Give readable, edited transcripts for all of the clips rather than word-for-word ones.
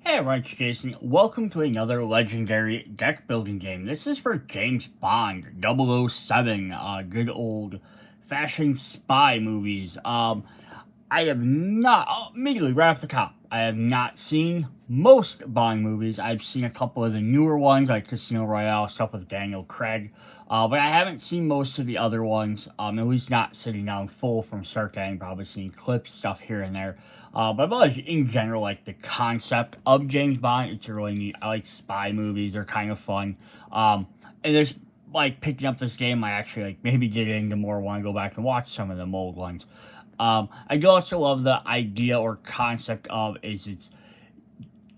Hey everyone, it's Jason. Welcome to another legendary deck building game. This is for James Bond 007, good old fashioned spy movies. I have not, immediately right off the top, I have not seen most Bond movies. I've seen a couple of the newer ones like Casino Royale, stuff with Daniel Craig. But I haven't seen most of the other ones, at least not sitting down full from start to end, probably seen clips, stuff here and there. But I've always, in general, like the concept of James Bond. It's really neat. I like spy movies. They're kind of fun. And this, like, picking up this game, I actually, like, maybe get into more, want to go back and watch some of the old ones. I do also love the idea or concept of it's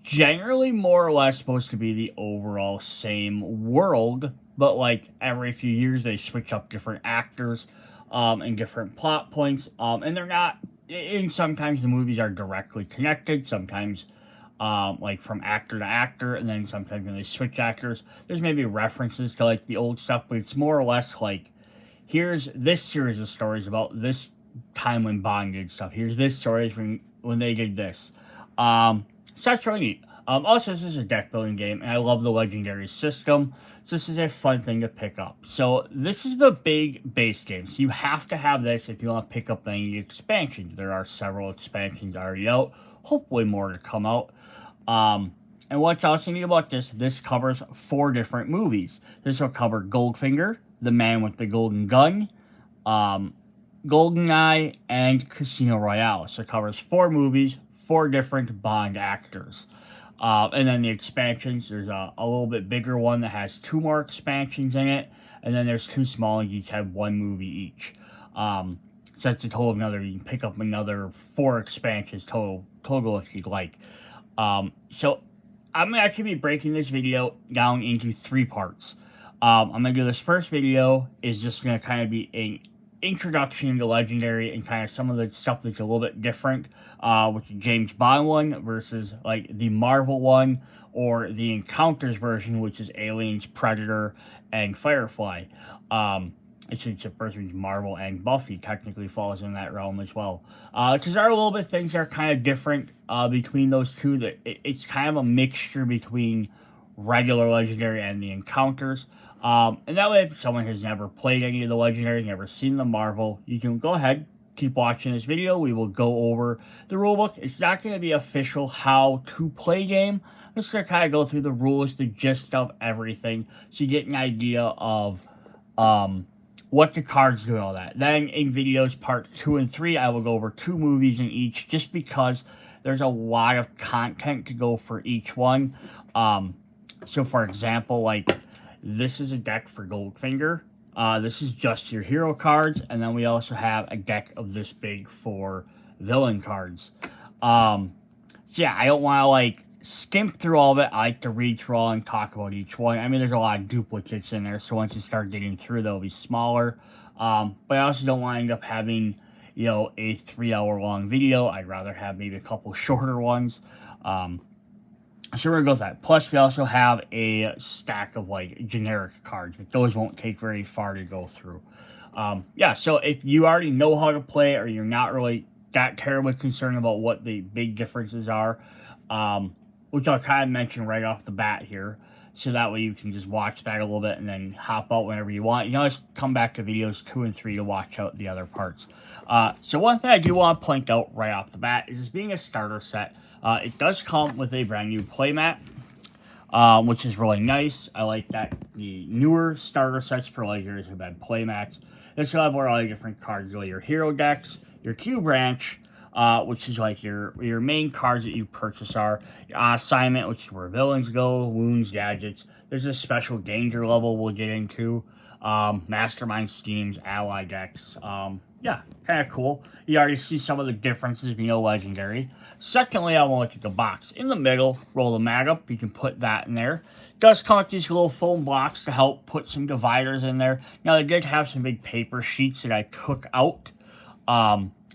generally more or less supposed to be the overall same world, but like every few years they switch up different actors and different plot points, and they're not. And sometimes the movies are directly connected. Sometimes, like from actor to actor, and then sometimes when they switch actors, there's maybe references to like the old stuff, but it's more or less like here's this series of stories about this time when Bond did stuff. Here's this story from when they did this. So that's really neat. Also, this is a deck building game, and I love the legendary system. So this is a fun thing to pick up. So this is the big base game. So you have to have this if you want to pick up any expansions. There are several expansions already out. Hopefully more to come out. And what's also neat about this covers 4 different movies. This will cover Goldfinger, The Man with the Golden Gun, GoldenEye, and Casino Royale. So it covers 4 movies, 4 different Bond actors. And then the expansions, there's a little bit bigger one that has 2 more expansions in it. And then there's 2 small ones, each have 1 movie each. So that's a total of another, you can pick up another 4 expansions total if you'd like. So I'm going to actually be breaking this video down into 3 parts. I'm going to do this first video is just going to kind of be an introduction to Legendary and kind of some of the stuff that's a little bit different with the James Bond one versus like the Marvel one or the Encounters version, which is Aliens, Predator, and Firefly. Actually, the first one's Marvel, and Buffy technically falls in that realm as well. Because there are a little bit of things that are kind of different between those two. That it's kind of a mixture between regular Legendary and the Encounters. And that way, if someone has never played any of the Legendary, never seen the Marvel, you can go ahead, keep watching this video. We will go over the rulebook. It's not going to be official how to play game. I'm just going to kind of go through the rules, the gist of everything, so you get an idea of what the cards do and all that. Then in videos part 2 and 3, I will go over 2 movies in each, just because there's a lot of content to go for each one. So for example, like this is a deck for Goldfinger. This is just your hero cards, and then we also have a deck of this big for villain cards. So yeah, I don't want to like skimp through all of it. I like to read through all and talk about each one. I mean, there's a lot of duplicates in there, so once you start getting through, they'll be smaller. But I also don't want to end up having, you know, a 3-hour long video. I'd rather have maybe a couple shorter ones. So we're going to go with that. Plus, we also have a stack of, like, generic cards, but those won't take very far to go through. Yeah, so if you already know how to play or you're not really that terribly concerned about what the big differences are, which I'll kind of mention right off the bat here, so that way you can just watch that a little bit and then hop out whenever you want. You can always come back to videos 2 and 3 to watch out the other parts. So one thing I do want to point out right off the bat is this being a starter set. It does come with a brand new playmat, which is really nice. I like that the newer starter sets for Legendary have had playmats. This will have more all the different cards, really your hero decks, your Q branch, which is like your main cards that you purchase are assignment, which is where villains go, wounds, gadgets. There's a special danger level we'll get into, mastermind schemes, ally decks. Yeah, kind of cool. You already see some of the differences being a Legendary. Secondly, I want to look at the box. In the middle, roll the mat up. You can put that in there. It does come with these little foam blocks to help put some dividers in there. Now, they did have some big paper sheets that I took out.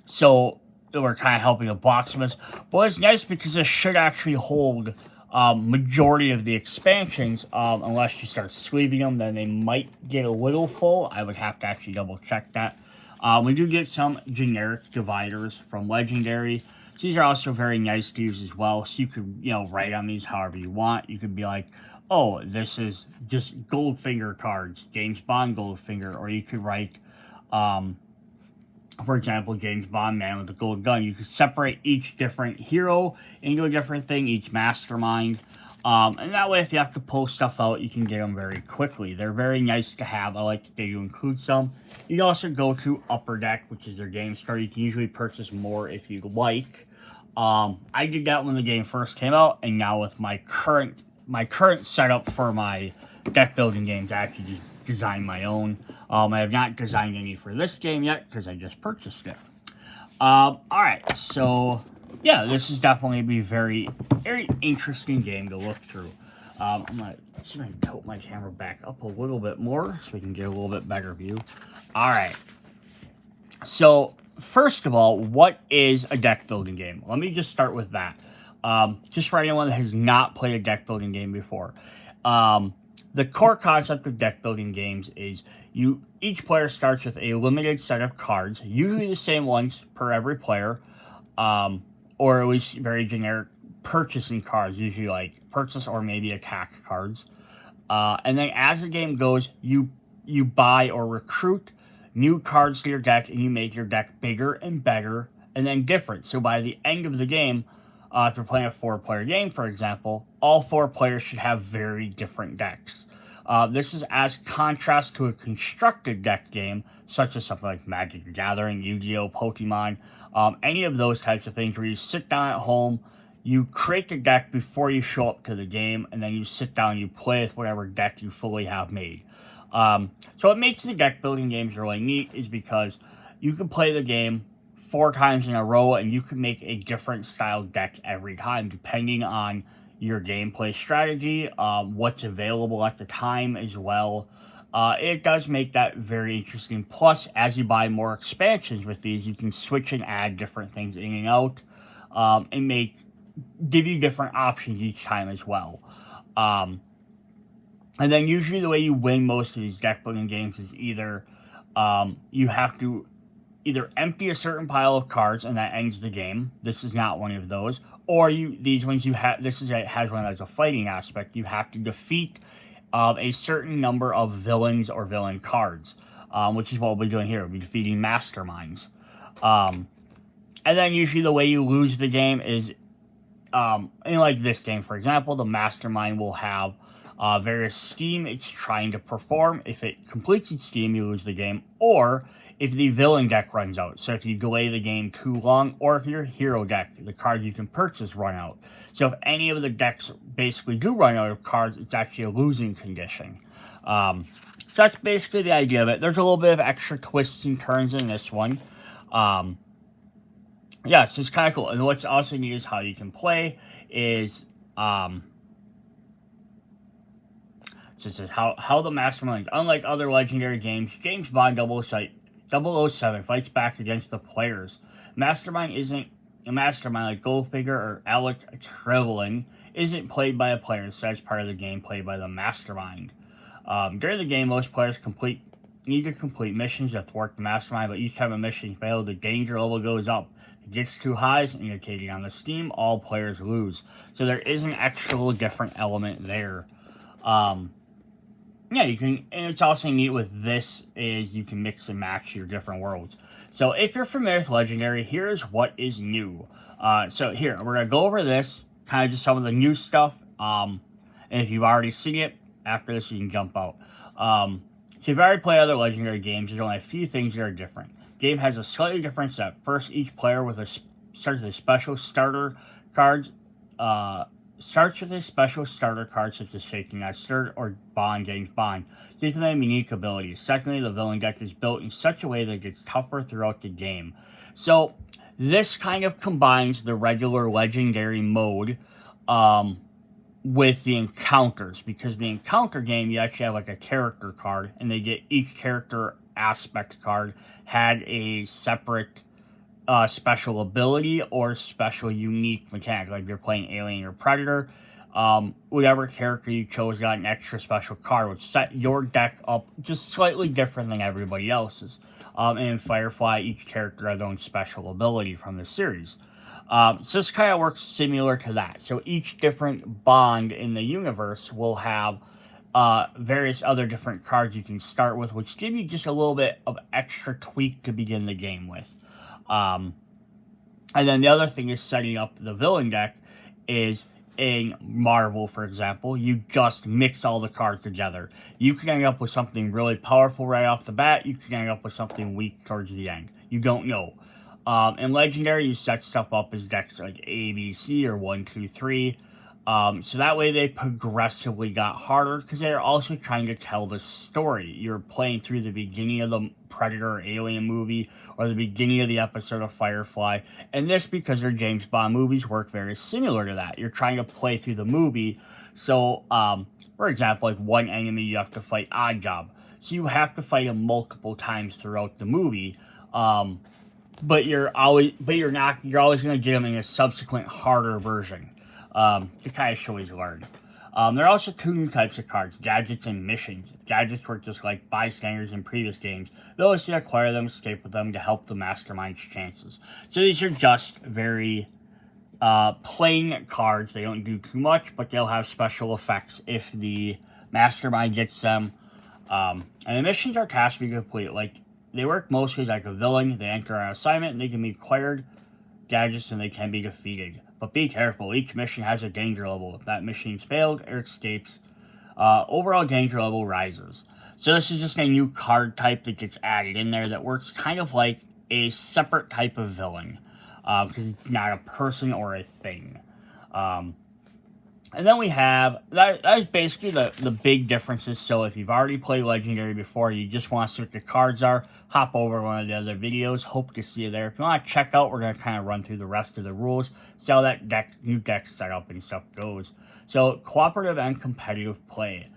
So we're kind of helping the box with this. But it's nice because this should actually hold majority of the expansions, unless you start sleeving them, then they might get a little full. I would have to actually double check that. We do get some generic dividers from Legendary. So these are also very nice to use as well. So you could, write on these however you want. You could be like, oh, this is just Goldfinger cards, James Bond Goldfinger, or you could write, for example, James Bond Man with a gold gun. You could separate each different hero into a different thing, each mastermind. And that way, if you have to pull stuff out, you can get them very quickly. They're very nice to have. I like that you include some. You can also go to Upper Deck, which is their game store. You can usually purchase more if you like. I did that when the game first came out, and now with my current setup for my deck building games, I actually just designed my own. I have not designed any for this game yet because I just purchased it. Alright, so yeah, this is definitely be very interesting game to look through. I'm going to see if I can tilt my camera back up a little bit more so we can get a little bit better view. Alright, so first of all, what is a deck building game? Let me just start with that. Just for anyone that has not played a deck building game before. The core concept of deck building games is each player starts with a limited set of cards, usually the same ones per every player, or at least very generic purchasing cards, usually like purchase or maybe attack cards. And then as the game goes, you buy or recruit new cards to your deck, and you make your deck bigger and better, and then different. So by the end of the game, if you're playing a 4-player game, for example, all 4 players should have very different decks. This is as contrast to a constructed deck game, such as something like Magic the Gathering, Yu-Gi-Oh!, Pokemon, any of those types of things where you sit down at home, you create the deck before you show up to the game, and then you sit down and you play with whatever deck you fully have made. So what makes the deck building games really neat is because you can play the game 4 times in a row, and you can make a different style deck every time, depending on your gameplay strategy, what's available at the time as well. It does make that very interesting. Plus, as you buy more expansions with these, you can switch and add different things in and out, and give you different options each time as well. And then usually the way you win most of these deck building games is either you have to either empty a certain pile of cards and that ends the game. This is not one of those. Or has one that's a fighting aspect. You have to defeat a certain number of villains or villain cards, which is what we'll be doing here. We'll be defeating masterminds. And then usually the way you lose the game is, in like this game, for example, the mastermind will have various steam it's trying to perform. If it completes its steam, you lose the game. Or if the villain deck runs out. So if you delay the game too long, or if your hero deck, the card you can purchase, run out. So if any of the decks basically do run out of cards, it's actually a losing condition. So that's basically the idea of it. There's a little bit of extra twists and turns in this one. Yeah, so it's kind of cool. And what's also neat is how you can play is, so it says how the mastermind, unlike other legendary games, James Bond 007 fights back against the players. Mastermind isn't a mastermind like Goldfinger or Alec Trevelyan isn't played by a player, instead it's part of the game played by the mastermind. During the game, most players need to complete missions that thwart the mastermind, but each time a mission fails, the danger level goes up. If it gets too high, as indicated on the Steam, all players lose. So there is an extra different element there. Yeah, you can, and it's also neat with this is you can mix and match your different worlds. So if you're familiar with Legendary, here's what is new. So here, we're going to go over this, kind of just some of the new stuff. And if you've already seen it, after this you can jump out. So if you've already played other Legendary games, there's only a few things that are different. Game has a slightly different set. First, each player starts with a special starter cards. Starts with a special starter card such as Shaking Not Stirred or Bond James Bond, giving them unique abilities. Secondly, the villain deck is built in such a way that it gets tougher throughout the game. So this kind of combines the regular legendary mode with the encounters, because the encounter game you actually have like a character card, and they get each character aspect card had a separate special ability or special unique mechanic. Like if you're playing Alien or Predator, whatever character you chose got an extra special card, which set your deck up just slightly different than everybody else's. And in Firefly, each character has their own special ability from the series. So this kind of works similar to that. So each different bond in the universe will have various other different cards you can start with, which give you just a little bit of extra tweak to begin the game with. And then the other thing is setting up the villain deck is in Marvel, for example, you just mix all the cards together. You can end up with something really powerful right off the bat. You can end up with something weak towards the end. You don't know. In Legendary, you set stuff up as decks like A, B, C, or 1, 2, 3. So that way they progressively got harder because they're also trying to tell the story. You're playing through the beginning of the Predator or Alien movie or the beginning of the episode of Firefly. And this because their James Bond movies work very similar to that. You're trying to play through the movie. So, for example, like one enemy you have to fight Oddjob. So you have to fight him multiple times throughout the movie. But you're always going to get him in a subsequent harder version. To kind of show his learn. There are also two new types of cards, gadgets and missions. Gadgets work just like bystanders in previous games. Those to acquire them, escape with them to help the mastermind's chances. So these are just very plain cards. They don't do too much, but they'll have special effects if the mastermind gets them. And the missions are tasks to be complete. Like, they work mostly like a villain. They enter an assignment and they can be acquired gadgets and they can be defeated. But be careful, each mission has a danger level. If that mission is failed or escapes, overall danger level rises. So this is just a new card type that gets added in there that works kind of like a separate type of villain. Because it's not a person or a thing. And then we have, that is basically the big differences. So if you've already played Legendary before, you just want to see what the cards are, hop over to one of the other videos. Hope to see you there. If you want to check out, we're going to kind of run through the rest of the rules, see how that new deck setup and stuff goes. So cooperative and competitive play.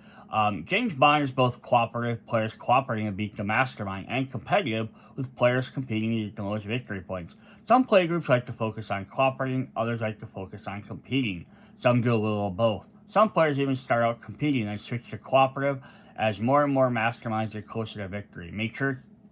James Bond is both cooperative, players cooperating to beat the mastermind, and competitive, with players competing to get the most victory points. Some play groups like to focus on cooperating, others like to focus on competing. Some do a little of both. Some players even start out competing and switch to cooperative as more and more masterminds get closer to victory.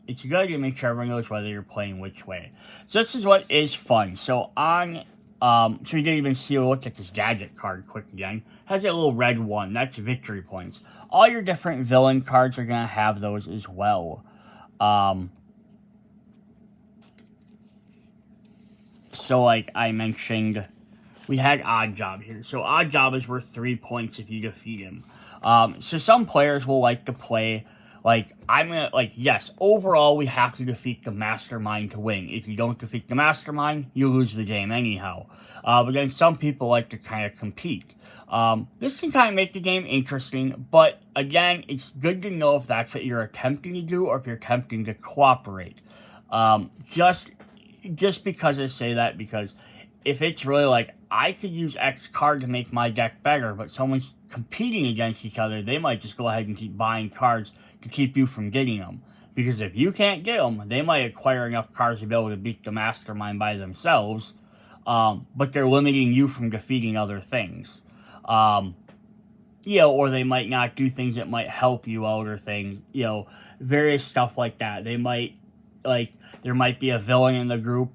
It's a good idea to make sure everyone knows whether you're playing which way. So this is what is fun. So so we didn't even see a look at this gadget card quick again. Has that little red one. That's victory points. All your different villain cards are going to have those as well. So like I mentioned, we had Oddjob here. So Oddjob is worth 3 points if you defeat him. So some players will like to play, yes, overall we have to defeat the mastermind to win. If you don't defeat the mastermind, you lose the game anyhow. But then some people like to kind of compete. This can kind of make the game interesting, but again, it's good to know if that's what you're attempting to do or if you're attempting to cooperate. Just because I say that, because if it's really like, I could use X card to make my deck better, but someone's competing against each other, they might just go ahead and keep buying cards to keep you from getting them. Because if you can't get them, they might acquire enough cards to be able to beat the mastermind by themselves, but they're limiting you from defeating other things. Or they might not do things that might help you out or things, various stuff like that. They might, there might be a villain in the group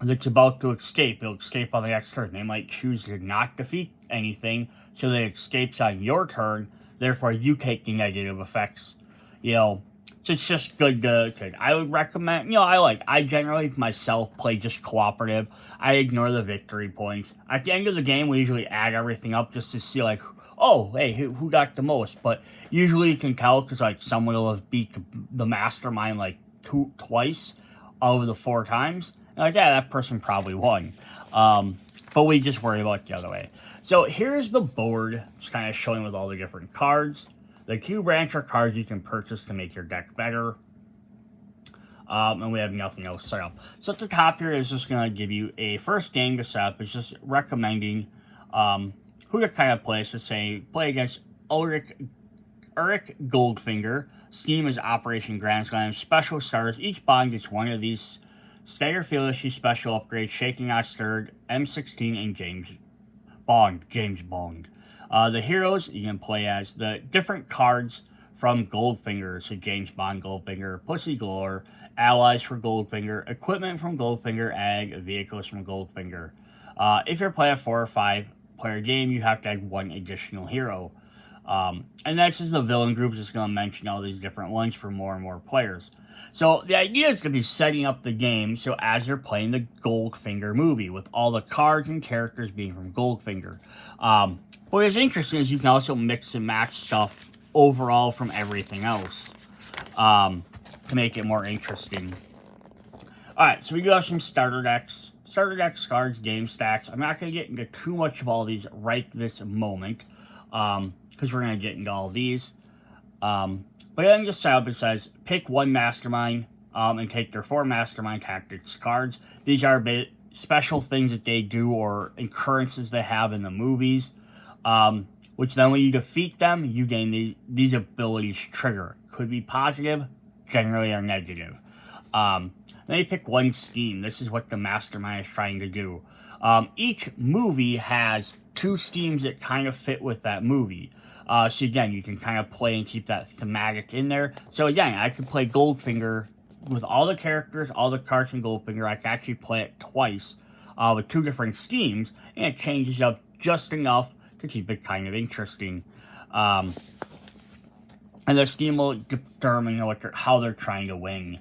that's about to escape. It'll escape on the next turn. They might choose to not defeat anything, so that it escapes on your turn. Therefore, you take the negative effects. So it's just good to I would recommend, I generally myself play just cooperative. I ignore the victory points. At the end of the game, we usually add everything up just to see, oh, hey, who got the most? But usually you can tell because, someone will have beat the mastermind, twice out of the 4 times. Yeah, that person probably won. But we just worry about the other way. So here's the board. Just kind of showing with all the different cards. The Q branch are cards you can purchase to make your deck better. And we have nothing else set up. So at the top here is just going to give you a first game to set up. It's just recommending who to kind of play. So say, play against Ulrich Goldfinger. Scheme is Operation Grand Slam. Special starters. Each bond gets one of these Stagger Fearlessly special upgrades, Shaking Not Stirred, M16, and James Bond. The heroes you can play as. The different cards from Goldfinger, so James Bond Goldfinger, Pussy Galore, allies for Goldfinger, equipment from Goldfinger, and vehicles from Goldfinger. If you're playing a 4 or 5 player game, you have to add one additional hero. And that's just the villain group, just going to mention all these different ones for more and more players. So the idea is going to be setting up the game so as you're playing the Goldfinger movie with all the cards and characters being from Goldfinger. What is interesting is you can also mix and match stuff overall from everything else to make it more interesting. Alright, so we do have some starter decks. Starter decks, cards, game stacks. I'm not going to get into too much of all these right this moment because we're going to get into all these. But then the setup, it says, pick one Mastermind and take their 4 Mastermind Tactics cards. These are special things that they do or occurrences they have in the movies, which then when you defeat them, you gain these abilities trigger. Could be positive, generally are negative. Then you pick one scheme. This is what the Mastermind is trying to do. Each movie has 2 schemes that kind of fit with that movie. So again, you can kind of play and keep that thematic in there. So again, I could play Goldfinger with all the characters, all the cards from Goldfinger. I can actually play it twice with 2 different schemes, and it changes up just enough to keep it kind of interesting. And the scheme will determine how they're trying to win.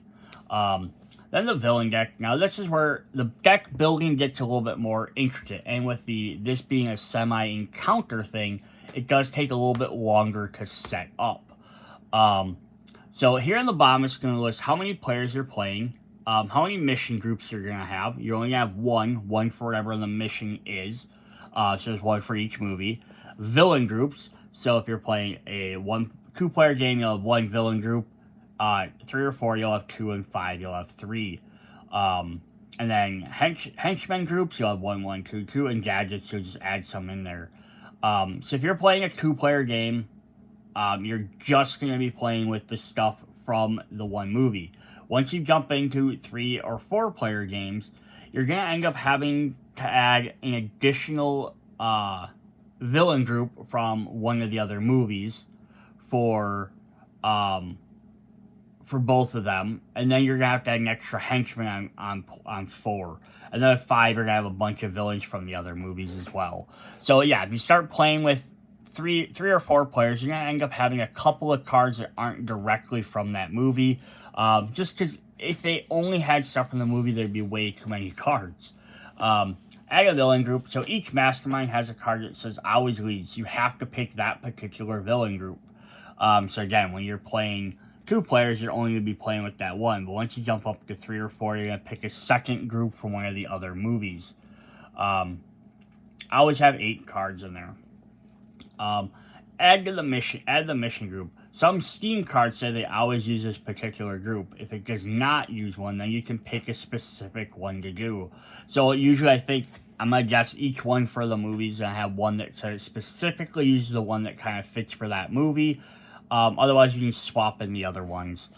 Then the villain deck. Now this is where the deck building gets a little bit more intricate, and with this being a semi-encounter thing, it does take a little bit longer to set up. So here in the bottom, it's going to list how many players you're playing, how many mission groups you're going to have. You're only going to have one for whatever the mission is. So there's one for each movie. Villain groups. So if you're playing a 2-player game, you'll have 1 villain group. 3 or 4, you'll have 2, and 5, you'll have 3. And then henchmen groups, you'll have 1, 1, 2, 2, and gadgets, you'll just add some in there. So if you're playing a 2-player game, you're just going to be playing with the stuff from the one movie. Once you jump into 3 or 4-player games, you're going to end up having to add an additional villain group from one of the other movies for both of them, and then you're gonna have to add an extra henchman on 4, and then at 5 you're gonna have a bunch of villains from the other movies as well. So yeah, if you start playing with three or 4 players, you're gonna end up having a couple of cards that aren't directly from that movie, just because if they only had stuff from the movie, there'd be way too many cards. Add a villain group. So each Mastermind has a card that says always leads. You have to pick that particular villain group. So again, when you're playing 2 players, you're only going to be playing with that one. But once you jump up to 3 or 4, you're going to pick a second group from one of the other movies. I always have 8 cards in there. Add the mission group. Some Steam cards say they always use this particular group. If it does not use one, then you can pick a specific one to do. So usually I think, I'm going to guess each one for the movies, and I have one that says specifically uses the one that kind of fits for that movie. Otherwise, you can swap in the other ones,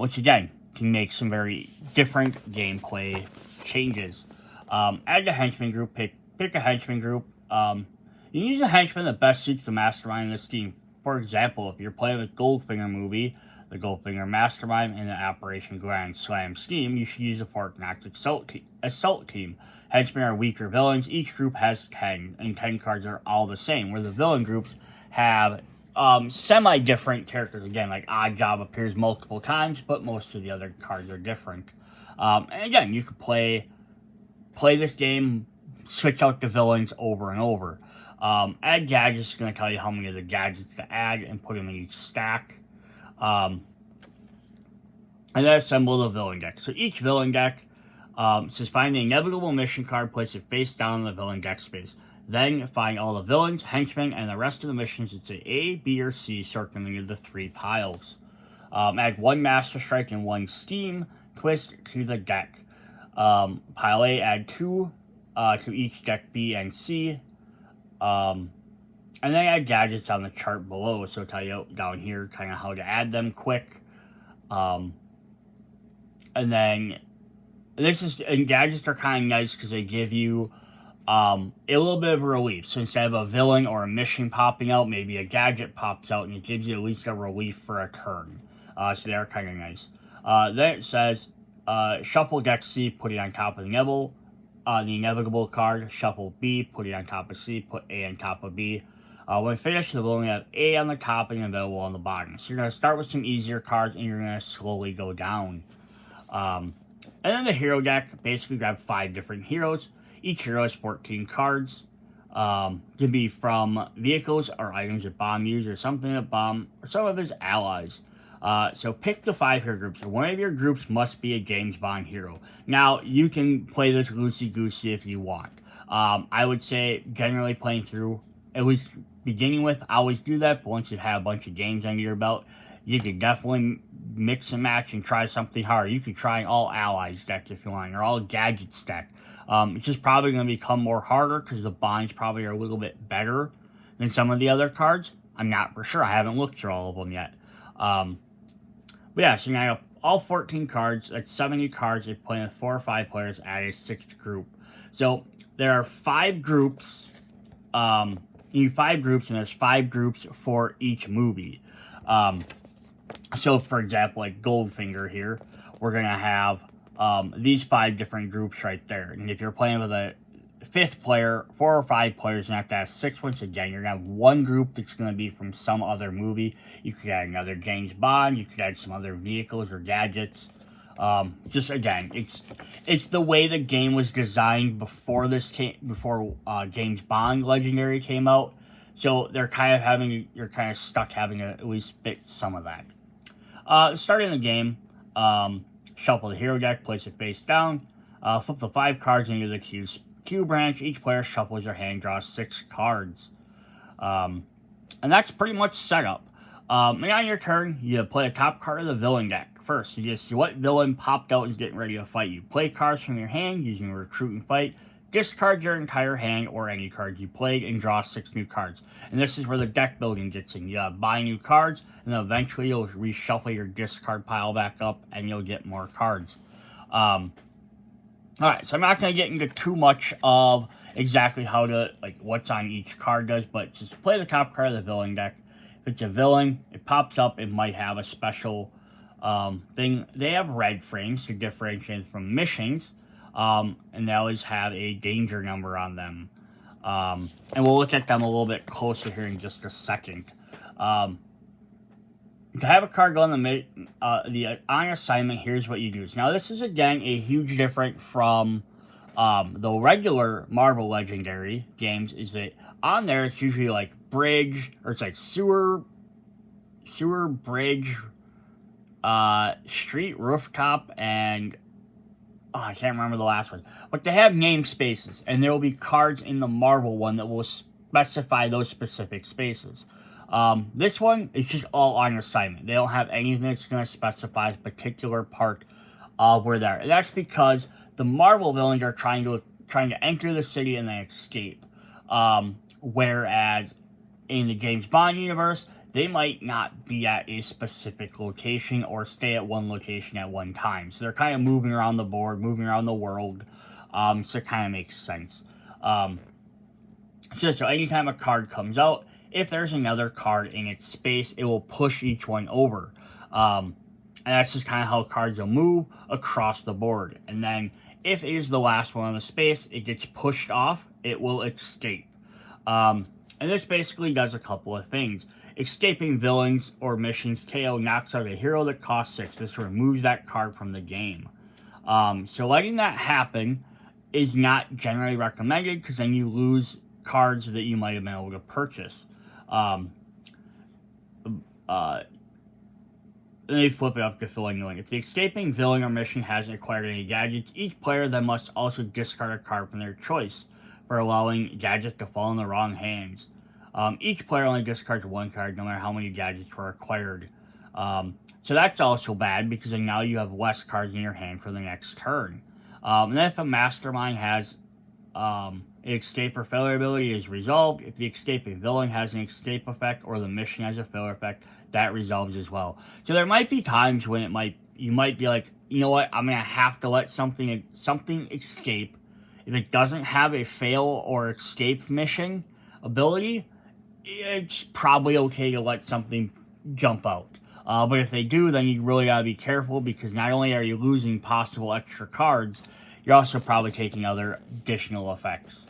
which again can make some very different gameplay changes. Add the henchman group. Pick a henchman group. You can use a henchman that best suits the Mastermind in this team. For example, if you're playing with Goldfinger movie, the Goldfinger Mastermind, and the Operation Grand Slam scheme, you should use a Fort Knox assault team. Henchmen are weaker villains. Each group has 10, and 10 cards are all the same, where the villain groups have semi-different characters. Again, like Oddjob appears multiple times, but most of the other cards are different. And again, you could play this game, switch out the villains over and over. Add gadgets is going to tell you how many of the gadgets to add and put them in each stack. And then assemble the villain deck. So each villain deck says find the inevitable mission card, place it face down in the villain deck space. Then find all the villains, henchmen, and the rest of the missions that say A, B, or C circling into 3 piles. Add 1 Master Strike and 1 Steam twist to the deck. Pile A, add 2 to each deck B and C. And then add gadgets on the chart below, so I'll tell you down here kind of how to add them quick. And then and gadgets are kind of nice because they give you a little bit of a relief. So instead of a villain or a mission popping out, maybe a gadget pops out and it gives you at least a relief for a turn. So they're kind of nice. Then it says, shuffle deck C, put it on top of the inevitable card. Shuffle B, put it on top of C, put A on top of B. When finished, you'll only have A on the top and available on the bottom. So you're going to start with some easier cards and you're going to slowly go down. And then the hero deck, basically grab 5 different heroes. Each hero has 14 cards. Can be from vehicles or items that Bond used, or something that Bond or some of his allies. So pick the 5 hero groups. One of your groups must be a James Bond hero. Now, you can play this loosey-goosey if you want. I would say generally playing through, at least beginning with, I always do that, but once you've had a bunch of games under your belt, you could definitely mix and match and try something hard. You could try an all allies deck if you want, or all gadgets deck. It's just probably going to become more harder because the Bonds probably are a little bit better than some of the other cards. I'm not for sure. I haven't looked through all of them yet. But yeah, so now you have all 14 cards. That's 70 cards. You're playing with 4 or 5 players at a 6th group. So there are 5 groups. You need 5 groups, and there's 5 groups for each movie. So, for example, like Goldfinger here, we're going to have these 5 different groups right there. And if you're playing with a 5th player, 4 or 5 players, and after that 6th once again, you're going to have one group that's going to be from some other movie. You could add another James Bond. You could add some other vehicles or gadgets. Just again, it's the way the game was designed before James Bond Legendary came out. So you're kind of stuck having to at least fit some of that. Starting the game, shuffle the hero deck, place it face down, flip the 5 cards into the Q branch. Each player shuffles their hand, draws 6 cards. And that's pretty much setup. And on your turn, you play the top card of the villain deck. First, you just see what villain popped out and is getting ready to fight you. Play cards from your hand using recruit and fight. Discard your entire hand or any cards you played and draw 6 new cards. And this is where the deck building gets in. You buy new cards, and then eventually you'll reshuffle your discard pile back up and you'll get more cards. Alright, so I'm not going to get into too much of exactly how to, what's on each card does, but just play the top card of the villain deck. If it's a villain, it pops up, it might have a special thing. They have red frames to differentiate from missions, and they always have a danger number on them. And we'll look at them a little bit closer here in just a second. To have a card go on on assignment, here's what you do. Now, this is, again, a huge difference from the regular Marvel Legendary games, is that on there, it's usually like bridge, or it's like sewer, bridge, street, rooftop, and I can't remember the last one. But they have name spaces, and there will be cards in the Marvel one that will specify those specific spaces. This one is just all on assignment. They don't have anything that's going to specify a particular part of where they're. And that's because the Marvel villains are trying to enter the city and then escape. Whereas in the James Bond universe, they might not be at a specific location or stay at one location at one time. So they're kind of moving around the board, moving around the world. So it kind of makes sense. So anytime a card comes out, if there's another card in its space, it will push each one over. And that's just kind of how cards will move across the board. And then if it is the last one on the space, it gets pushed off, it will escape. And this basically does a couple of things. Escaping villains or missions, KO knocks out a hero that costs 6. This removes that card from the game. So letting that happen is not generally recommended, because then you lose cards that you might have been able to purchase. Then they flip it up to fill in. If the escaping villain or mission hasn't acquired any gadgets, each player then must also discard a card from their choice for allowing gadgets to fall in the wrong hands. Each player only discards 1 card, no matter how many gadgets were acquired. So that's also bad, because then now you have less cards in your hand for the next turn. And then if a mastermind has an escape or failure ability is resolved, if the escaping villain has an escape effect or the mission has a failure effect, that resolves as well. So there might be times when you might be like, you know what, I'm going to have to let something escape If it doesn't have a fail or escape mission ability, it's probably okay to let something jump out. But if they do, then you really gotta be careful, because not only are you losing possible extra cards, you're also probably taking other additional effects.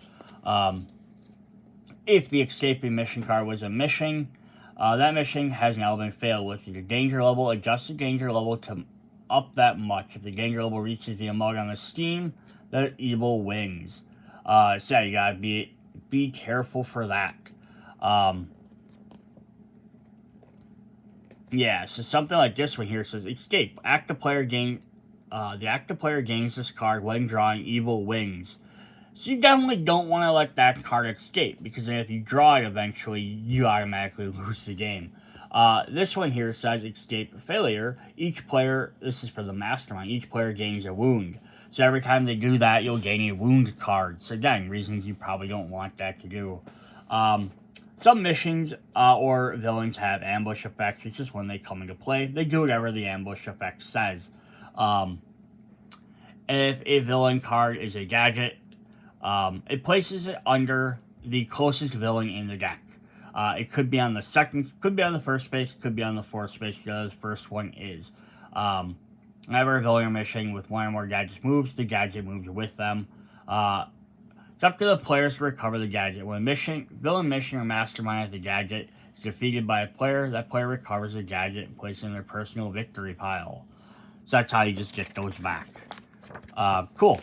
If the escaping mission card was a mission, that mission has now been failed with your danger level. Adjust the danger level to up that much. If the danger level reaches the amount on the Steam, the evil wins. So you gotta be careful for that. Yeah, so something like this one here says escape. The active player gains this card when drawing evil wings. So you definitely don't want to let that card escape, because then if you draw it eventually, you automatically lose the game. This one here says escape failure. Each player, this is for the mastermind, each player gains a wound. So every time they do that, you'll gain a wound card. So again, reasons you probably don't want that to do. Some missions or villains have ambush effects, which is when they come into play. They do whatever the ambush effect says. If a villain card is a gadget, it places it under the closest villain in the deck. It could be on the second, could be on the first space, could be on the fourth space, because the first one is. Whenever a villain or mission with one or more gadgets moves, the gadget moves with them. It's up to the players to recover the gadget. When a villain mission or mastermind of the gadget is defeated by a player, that player recovers the gadget and places it in their personal victory pile. So that's how you just get those back. Cool.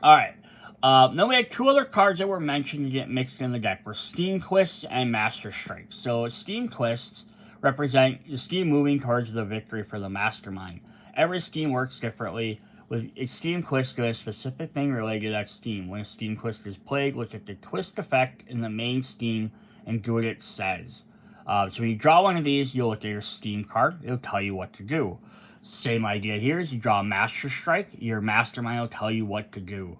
Alright. Then we had two other cards that were mentioned to get mixed in the deck. Were Steam Twists and Master Strikes. So Steam Twists represent the Steam moving towards the victory for the mastermind. Every Steam works differently, with a Steam Twist doing a specific thing related to that Steam. When a Steam Twist is played, look at the twist effect in the main Steam and do what it says. So when you draw one of these, you'll look at your Steam card. It'll tell you what to do. Same idea here is you draw a Master Strike, your mastermind will tell you what to do.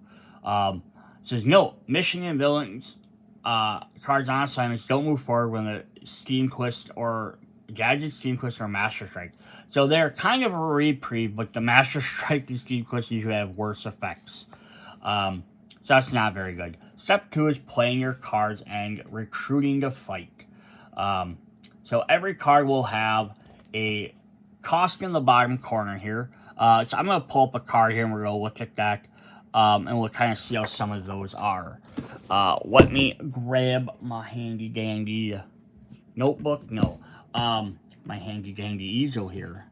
Says, note, mission and villains cards on assignments don't move forward when the Steam Twist or Gadget, Steam Twist, or Master Strike. So they're kind of a reprieve, but the Master Strike and Steam Twist usually have worse effects. So that's not very good. Step 2 is playing your cards and recruiting to fight. So every card will have a cost in the bottom corner here. So I'm going to pull up a card here and we're going to look at that. And we'll kind of see how some of those are. Let me grab my handy dandy notebook. No. My handy dandy easel here.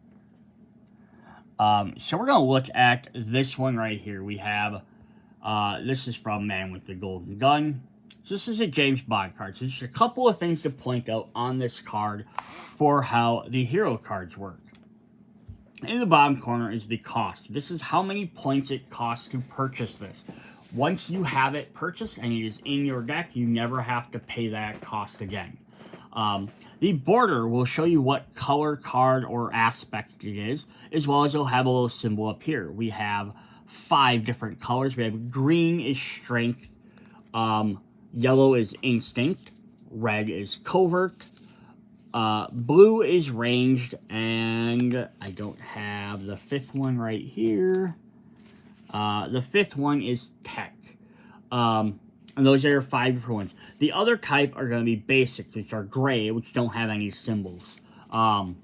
So we're going to look at this one right here. We have, this is from Man with the Golden Gun. So this is a James Bond card. So just a couple of things to point out on this card for how the hero cards work. In the bottom corner is the cost. This is how many points it costs to purchase this. Once you have it purchased and it is in your deck, you never have to pay that cost again. The border will show you what color, card, or aspect it is, as well as it'll have a little symbol up here. We have 5 different colors. We have green is strength, yellow is instinct, red is covert, blue is ranged, and I don't have the 5th one right here. The 5th one is tech. And those are your 5 different ones. The other type are going to be basics, which are gray, which don't have any symbols. So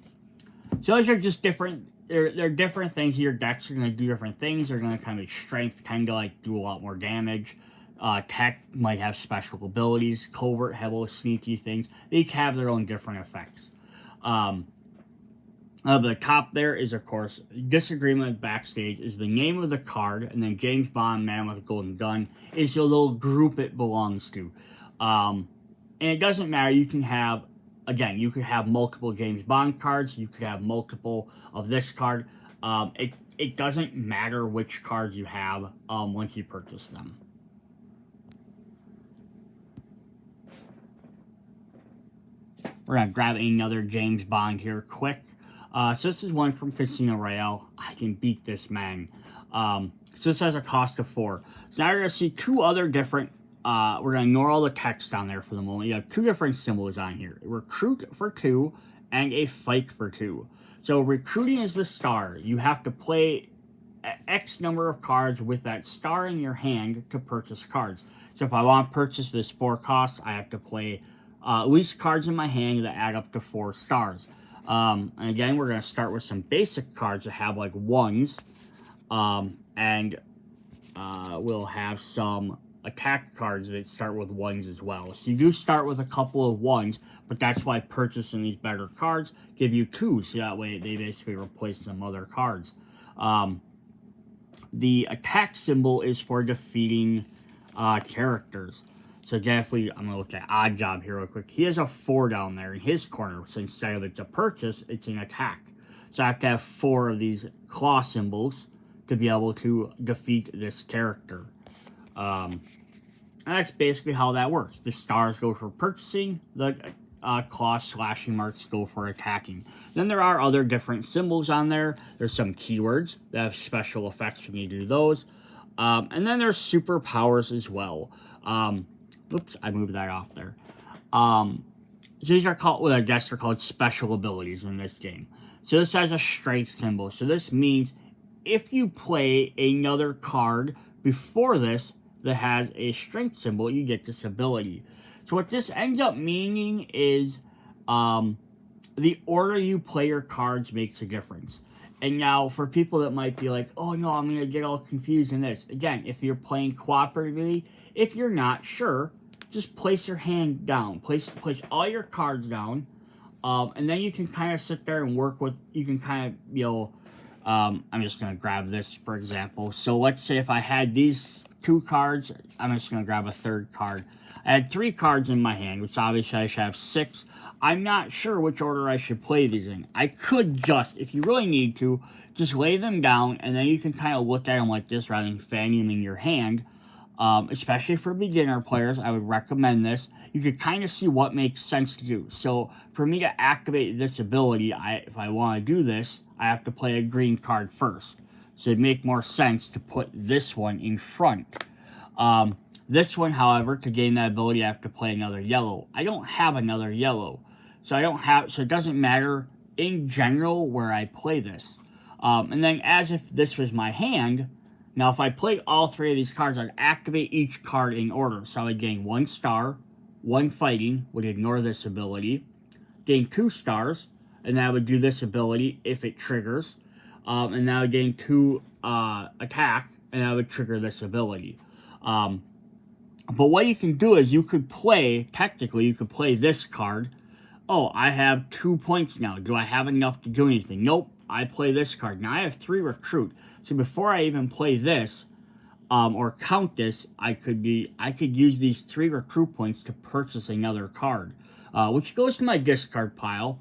those are just different. They're different things. Your decks are going to do different things. They're going to kind of strength tend to like do a lot more damage. Tech might have special abilities. Covert have little sneaky things. They each have their own different effects. The top there is, of course, Disagreement Backstage is the name of the card, and then James Bond, Man with a Golden Gun, is the little group it belongs to. And it doesn't matter, you can have, again, you could have multiple James Bond cards, you could have multiple of this card. It doesn't matter which cards you have once you purchase them. We're going to grab another James Bond here quick. So this is one from Casino Royale. I can beat this man. So this has a cost of 4. So now you're going to see 2 other different, we're going to ignore all the text on there for the moment. You have 2 different symbols on here. Recruit for 2 and a fight for 2. So recruiting is the star. You have to play X number of cards with that star in your hand to purchase cards. So if I want to purchase this 4 cost, I have to play at least cards in my hand that add up to 4 stars. And again, we're going to start with some basic cards that have like 1s. And we'll have some attack cards that start with 1s as well. So you do start with a couple of 1s, but that's why purchasing these better cards give you 2s. So that way they basically replace some other cards. The attack symbol is for defeating characters. So again, I'm going to look at Oddjob here real quick. He has a 4 down there in his corner. So instead of it's a purchase, it's an attack. So I have to have 4 of these claw symbols to be able to defeat this character. And that's basically how that works. The stars go for purchasing, the claw slashing marks go for attacking. Then there are other different symbols on there. There's some keywords that have special effects when you do those. And then there's superpowers as well. Oops, I moved that off there. So these are called, well, I guess they're called special abilities in this game. So this has a strength symbol. So this means if you play another card before this that has a strength symbol, you get this ability. So what this ends up meaning is the order you play your cards makes a difference. And now for people that might be like, oh no, I'm going to get all confused in this. Again, if you're playing cooperatively, if you're not sure, just place your hand down. Place all your cards down. And then you can kind of sit there and work with, you can kind of, you know, I'm just going to grab this, for example. So let's say if I had these 2 cards, I'm just going to grab a 3rd card. I had 3 cards in my hand, which obviously I should have 6. I'm not sure which order I should play these in. I could just, if you really need to, just lay them down, and then you can kind of look at them like this rather than fanning them in your hand. Especially for beginner players, I would recommend this. You can kind of see what makes sense to do. So for me to activate this ability, if I want to do this, I have to play a green card first. So it'd make more sense to put this one in front. This one, however, to gain that ability, I have to play another yellow. I don't have another yellow. So it doesn't matter in general where I play this. And then as if this was my hand, now if I played all 3 of these cards, I'd activate each card in order. So I would gain 1 star, 1 fighting, would ignore this ability, gain 2 stars, and then I would do this ability if it triggers. And then I would gain 2 attack, and I would trigger this ability. But what you can do is you could play this card. Oh, I have 2 points now. Do I have enough to do anything? Nope. I play this card. Now I have 3 recruit. So before I even play this, or count this, I could use these 3 recruit points to purchase another card, which goes to my discard pile,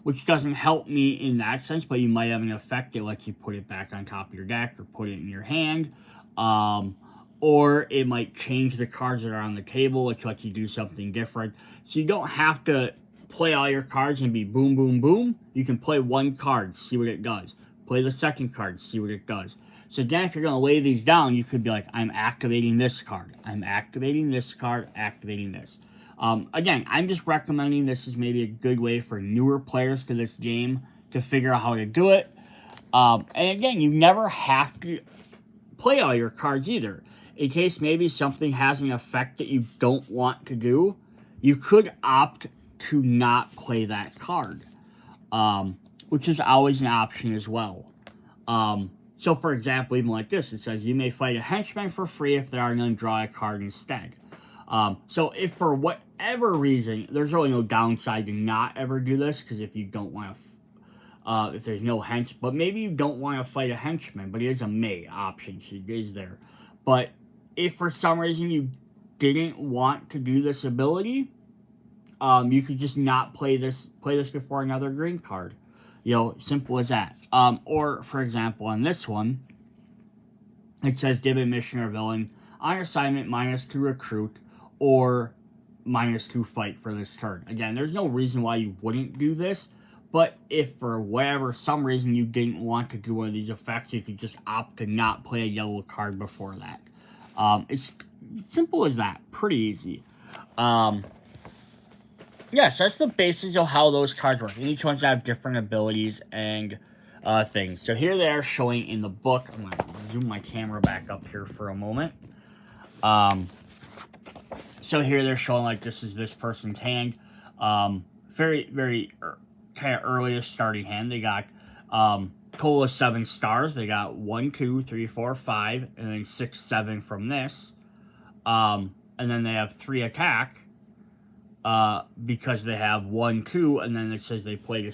which doesn't help me in that sense, but you might have an effect that lets you put it back on top of your deck or put it in your hand, or it might change the cards that are on the table, which lets you do something different. So you don't have to play all your cards and be boom, boom, boom. You can play 1 card, see what it does. Play the 2nd card, see what it does. So then if you're going to lay these down, you could be like, I'm activating this card. I'm activating this card, activating this. Again, I'm just recommending this is maybe a good way for newer players to this game to figure out how to do it. And again, you never have to play all your cards either. In case maybe something has an effect that you don't want to do, you could opt to not play that card, which is always an option as well. So for example, even like this, it says you may fight a henchman for free if there are none, draw a card instead. So if for whatever reason, there's really no downside to not ever do this, because if you don't want to, if there's no but maybe you don't want to fight a henchman, but it is a may option, so it is there. But if for some reason you didn't want to do this ability, you could just not play this before another green card. You know, simple as that. Or, for example, on this one, it says give a mission or villain on assignment -2 recruit or -2 fight for this turn. Again, there's no reason why you wouldn't do this, but if for whatever, some reason you didn't want to do one of these effects, you could just opt to not play a yellow card before that. It's simple as that. Pretty easy. Yes, that's the basis of how those cards work. And each one's have different abilities, and things. So here they are showing in the book. I'm going to zoom my camera back up here for a moment. So here they're showing like this is this person's hand. Very, very kind of earliest starting hand. They got total of 7 stars. They got 1, 2, 3, 4, 5, and then 6, 7 from this. And then they have 3 attack because they have 1, 2, and then it says they play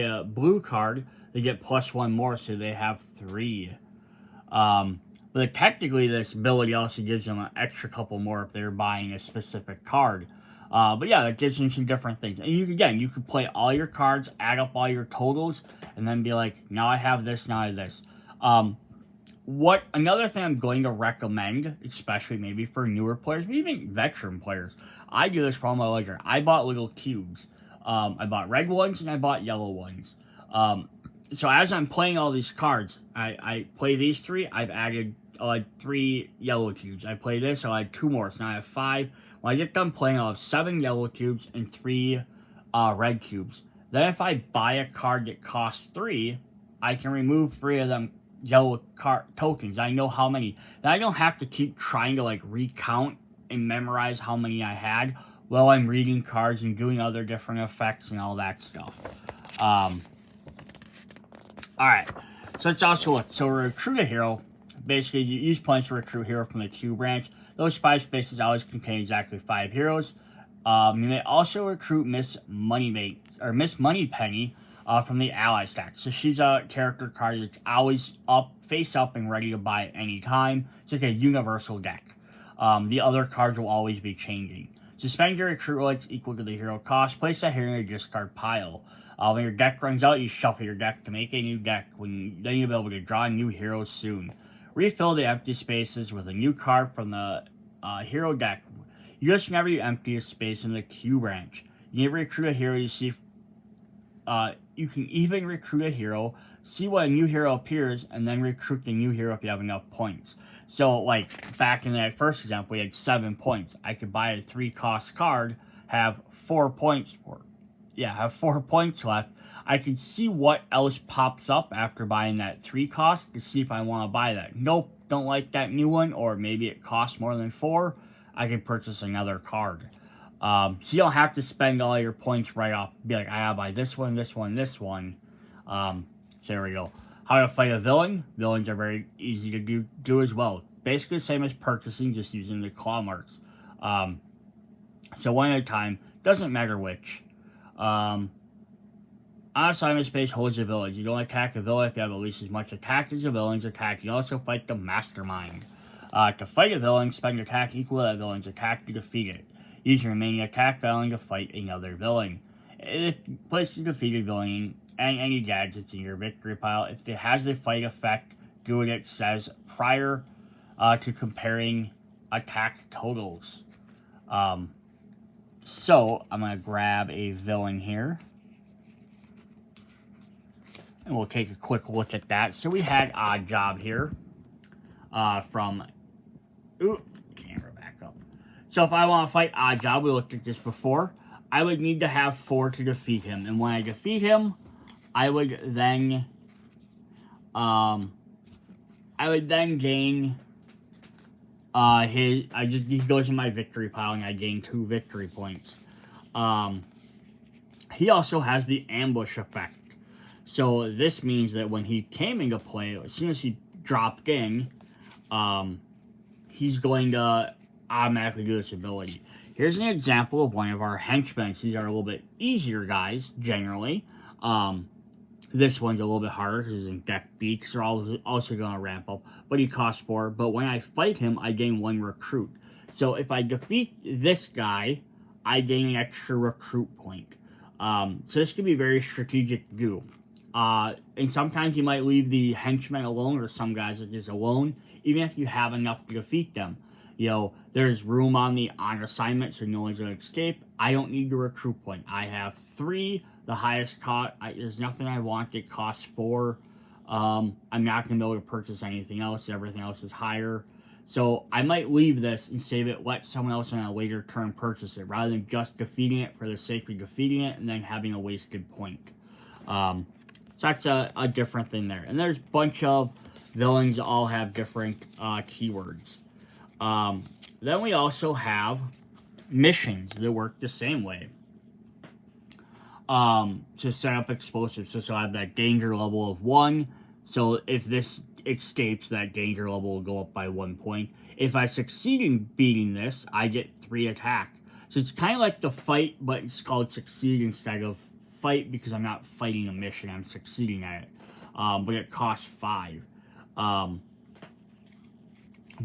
a blue card. They get +1 more, so they have 3. But technically, this ability also gives them an extra couple more if they're buying a specific card. But yeah, that gives them some different things. And you could play all your cards, add up all your totals, and then be like, now I have this, now I have this. Another thing I'm going to recommend, especially maybe for newer players, but even veteran players, I do this for all my ledger. I bought little cubes. I bought red ones and I bought yellow ones. So as I'm playing all these cards, I play these 3. I've added 3 yellow cubes. I play this, so I had 2 more. So now I have 5. When I get done playing, I'll have 7 yellow cubes and 3 red cubes. Then if I buy a card that costs 3, I can remove 3 of them yellow card tokens. I know how many. Then I don't have to keep trying to like recount and memorize how many I had while I'm reading cards and doing other different effects and all that stuff. Alright, so let's also look. So recruit a hero. Basically, you use points to recruit a hero from the Q branch. Those 5 spaces always contain exactly 5 heroes. You may also recruit Miss Moneypenny from the ally stack. So she's a character card that's always face up and ready to buy at any time. It's like a universal deck. The other cards will always be changing. So spend your recruit rights equal to the hero cost. Place that hero in your discard pile. When your deck runs out, you shuffle your deck to make a new deck. Then you'll be able to draw new heroes soon. Refill the empty spaces with a new card from the hero deck. You just whenever you empty a space in the Q branch. You can recruit a hero you see. You can even recruit a hero, see what a new hero appears, and then recruit the new hero if you have enough points. So, like, back in that first example, we had 7 points. I could buy a 3-cost card, have 4 points have 4 points left. I can see what else pops up after buying that 3 cost to see if I want to buy that. Nope, don't like that new one, or maybe it costs more than 4. I can purchase another card. So you don't have to spend all your points right off. Be like, I gotta buy this one, this one, this one. So there we go. How to fight a villain. Villains are very easy to do as well. Basically the same as purchasing, just using the claw marks. So one at a time. Doesn't matter which. On assignment space holds a villain. You don't attack a villain if you have at least as much attack as the villain's attack. You also fight the mastermind. To fight a villain, spend attack equal to that villain's attack to defeat it. Use your remaining attack value to fight another villain. If place the defeated villain and any gadgets in your victory pile, if it has the fight effect, do what it says prior to comparing attack totals. So I'm going to grab a villain here. And we'll take a quick look at that. So we had Odd Job here from... Ooh, camera back up. So if I want to fight Odd Job, we looked at this before, I would need to have 4 to defeat him. And when I defeat him, I would then gain he goes in my victory pile and I gain 2 victory points. He also has the ambush effect. So this means that when he came into play, as soon as he dropped in, he's going to automatically do this ability. Here's an example of one of our henchmen. These are a little bit easier guys, generally. This one's a little bit harder because he's in deck B, because they're also going to ramp up. But he costs 4. But when I fight him, I gain 1 recruit. So if I defeat this guy, I gain an extra recruit point. So this can be very strategic to do. And sometimes you might leave the henchmen alone, or some guys are just alone, even if you have enough to defeat them. You know, there's room on assignment, so no one's going to escape. I don't need the recruit point. I have 3. The highest cost, there's nothing I want that costs 4. I'm not going to be able to purchase anything else. Everything else is higher. So I might leave this and save it, let someone else on a later turn purchase it, rather than just defeating it for the sake of defeating it and then having a wasted point. So that's a different thing there. And there's a bunch of villains that all have different keywords. Then we also have missions that work the same way. To set up explosives. So I have that danger level of 1. So if this escapes, that danger level will go up by 1 point. If I succeed in beating this, I get 3 attack. So it's kind of like the fight, but it's called succeed instead of fight because I'm not fighting a mission, I'm succeeding at it. But it costs 5. But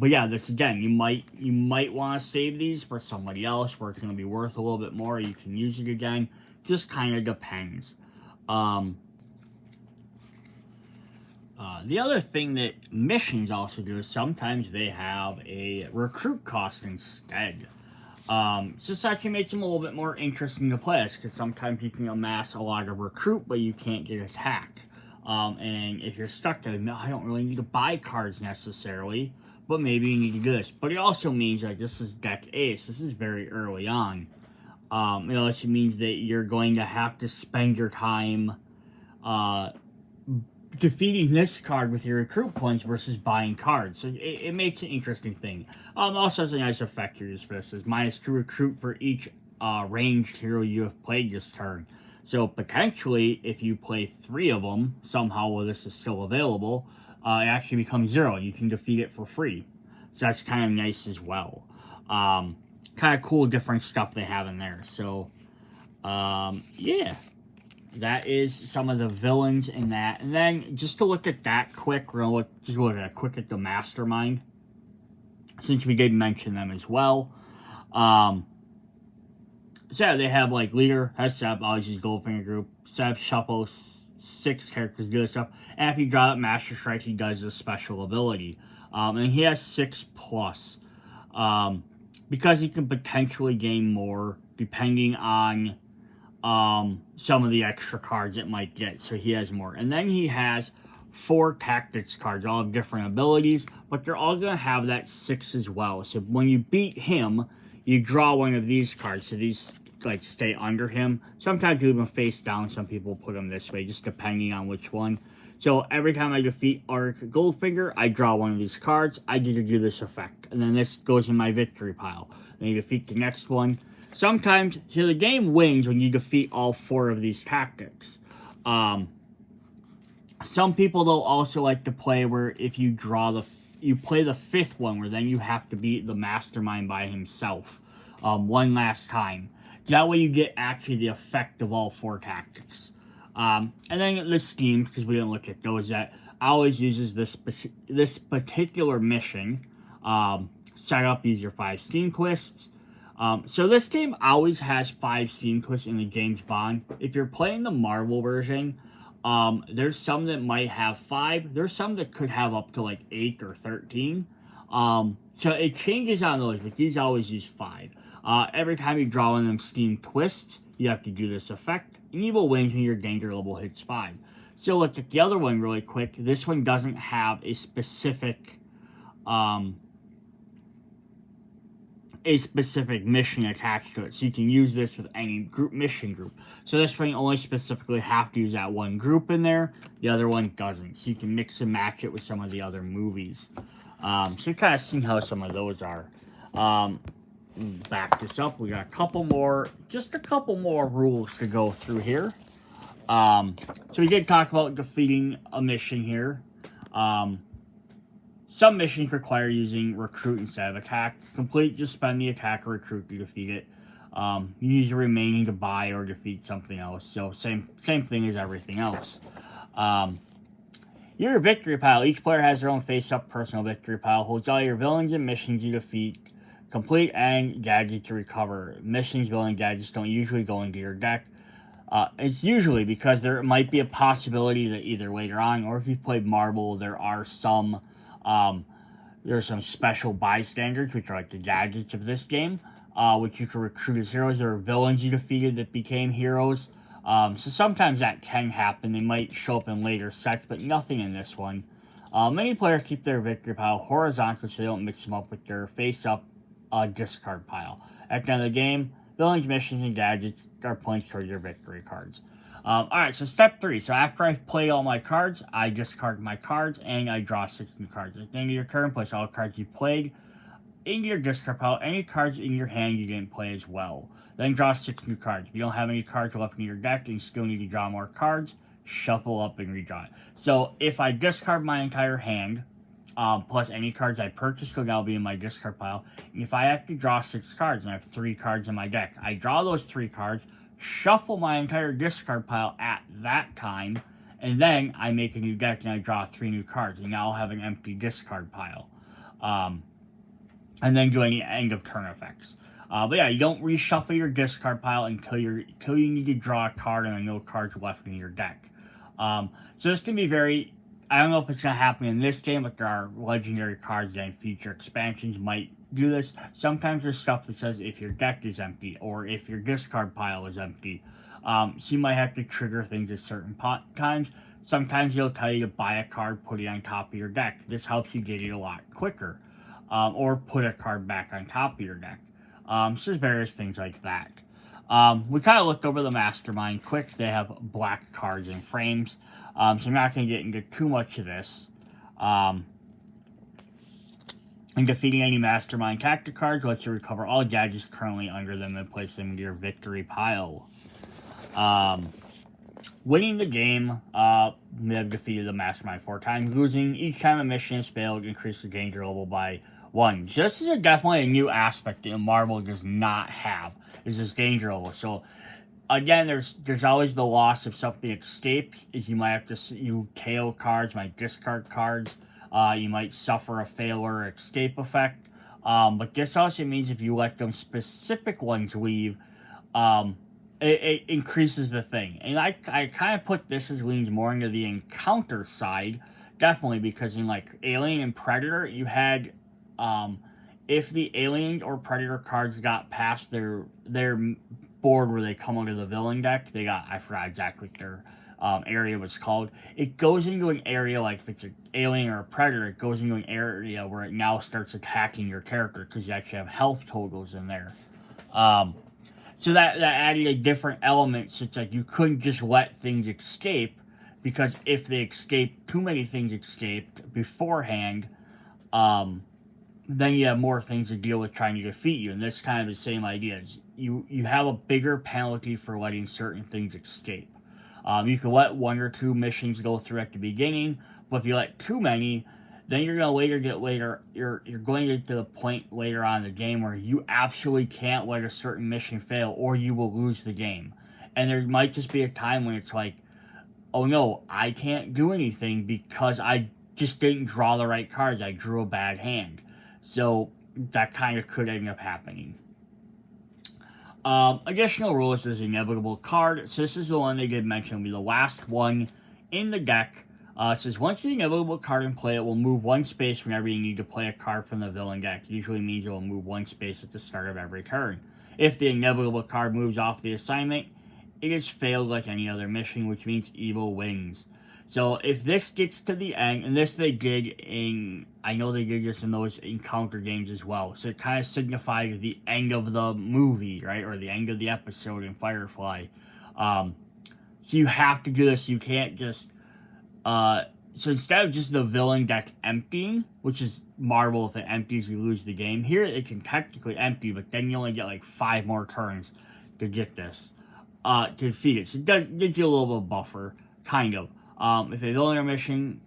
yeah, this again, you might want to save these for somebody else where it's going to be worth a little bit more. You can use it again. Just kind of depends. The other thing that missions also do is sometimes they have a recruit cost instead. So this actually makes them a little bit more interesting to play as, because sometimes you can amass a lot of recruit, but you can't get attack. And if you're stuck there, no, I don't really need to buy cards necessarily, but maybe you need to do this. But it also means that this is deck ace. This is very early on. It also means that you're going to have to spend your time defeating this card with your recruit points versus buying cards. So it makes an interesting thing. Also has a nice effect here for this. Is -2 recruit for each ranged hero you have played this turn. So potentially, if you play 3 of them, somehow while this is still available, it actually becomes 0. You can defeat it for free. So that's kind of nice as well. Kind of cool different stuff they have in there. So, yeah. That is some of the villains in that. And then, just to look at that quick, we're going to look at quick at the Mastermind, since we did mention them as well. So yeah, they have like leader, has Seb, always use Goldfinger group. Seb shuffles 6 characters, good stuff. And if you draw up Master Strike, he does a special ability. And he has 6+. Because he can potentially gain more depending on some of the extra cards it might get, so he has more. And then he has 4 tactics cards, all have different abilities, but they're all going to have that 6 as well. So when you beat him, you draw one of these cards, so these like stay under him. Sometimes you even face down, some people put them this way, just depending on which one. So every time I defeat Arc Goldfinger, I draw one of these cards, I get to do this effect, and then this goes in my victory pile. Then you defeat the next one. Sometimes, so the game wins when you defeat all 4 of these tactics. Some people, though, also like to play where if you you play the 5th one, where then you have to beat the Mastermind by himself one last time. That way you get actually the effect of all 4 tactics. And then the schemes, because we didn't look at those yet, always uses this particular mission. Set up, use your 5 steam twists. So this game always has 5 steam twists in the James Bond. If you're playing the Marvel version, there's some that might have 5. There's some that could have up to like 8 or 13. So it changes on those, but these always use 5. Every time you draw one of them steam twists, you have to do this effect, and you will win when your danger level hits 5. So look at the other one really quick. This one doesn't have a specific mission attached to it. So you can use this with any mission group. So this one you only specifically have to use that one group in there. The other one doesn't. So you can mix and match it with some of the other movies. So you kind of see how some of those are. Back this up. We got just a couple more rules to go through here. So we did talk about defeating a mission here. Some missions require using recruit instead of attack. To complete, just spend the attack or recruit to defeat it. You use the remaining to buy or defeat something else. So same thing as everything else. Your victory pile. Each player has their own face-up personal victory pile. Holds all your villains and missions you defeat. Complete and gadget to recover. Missions, villain, gadgets don't usually go into your deck. It's usually because there might be a possibility that either later on, or if you've played Marvel, there's some special bystanders, which are like the gadgets of this game, which you can recruit as heroes. There are villains you defeated that became heroes. So sometimes that can happen. They might show up in later sets, but nothing in this one. Many players keep their victory pile horizontal so they don't mix them up with their face-up discard pile. At the end of the game, villains, missions, and gadgets are points toward your victory cards. Alright, so step 3. So after I've played all my cards, I discard my cards and I draw 6 new cards. At the end of your turn, place all cards you played into your discard pile. Any cards in your hand you didn't play as well. Then draw 6 new cards. If you don't have any cards left in your deck and you still need to draw more cards, shuffle up and redraw it. So if I discard my entire hand, plus any cards I purchased, so that'll be in my discard pile. And if I have to draw 6 cards and I have 3 cards in my deck, I draw those 3 cards, shuffle my entire discard pile at that time, and then I make a new deck and I draw 3 new cards, and now I'll have an empty discard pile. And then do any end of turn effects. But yeah, you don't reshuffle your discard pile until you need to draw a card and no cards left in your deck. So this can be very, I don't know if it's going to happen in this game, but there are legendary cards and future expansions might do this. Sometimes there's stuff that says if your deck is empty or if your discard pile is empty. So you might have to trigger things at certain times. Sometimes it'll tell you to buy a card, put it on top of your deck. This helps you get it a lot quicker. Or put a card back on top of your deck. So there's various things like that. We kind of looked over the Mastermind quick. They have black cards and frames. So I'm not going to get into too much of this. And defeating any Mastermind tactic cards lets you recover all gadgets currently under them and place them into your victory pile. Winning the game, they have defeated the Mastermind 4 times. Losing each time a mission is failed, increase the danger level by 1. This is definitely a new aspect that Marvel does not have, is this danger level. So, again, there's always the loss if something escapes, is you might have to KO cards, might discard cards, you might suffer a fail or escape effect. But this also means if you let them specific ones leave, it increases the thing. And I kind of put this as leans more into the encounter side, definitely, because in like Alien and Predator, you had if the Alien or Predator cards got past their board where they come under the villain deck, they got, I forgot exactly what their area was called. It goes into an area, like if it's an Alien or a Predator, it goes into an area where it now starts attacking your character because you actually have health totals in there. So that added a different element, so it's like you couldn't just let things escape, because if they escaped, too many things escaped beforehand, then you have more things to deal with trying to defeat you. And this kind of the same idea. Is you have a bigger penalty for letting certain things escape. You can let 1 or 2 missions go through at the beginning, but if you let too many, then you're going to you're going to get to the point later on in the game where you absolutely can't let a certain mission fail, or you will lose the game. And there might just be a time when it's like, oh no, I can't do anything because I just didn't draw the right cards. I drew a bad hand. So that kind of could end up happening. Additional rules, there's inevitable card. So this is the one they did mention will be the last one in the deck. It says, once the inevitable card in play, it will move 1 space whenever you need to play a card from the villain deck. It usually means it will move 1 space at the start of every turn. If the inevitable card moves off the assignment, it is failed like any other mission, which means evil wins. So if this gets to the end, and this they did in, I know they did this in those encounter games as well, so it kind of signified the end of the movie, right, or the end of the episode in Firefly. So you have to do this. You can't just so instead of just the villain deck emptying, which is Marvel, if it empties you lose the game, here it can technically empty, but then you only get like 5 more turns to get this to defeat it. So it gives you a little bit of buffer, kind of. If a villain or mission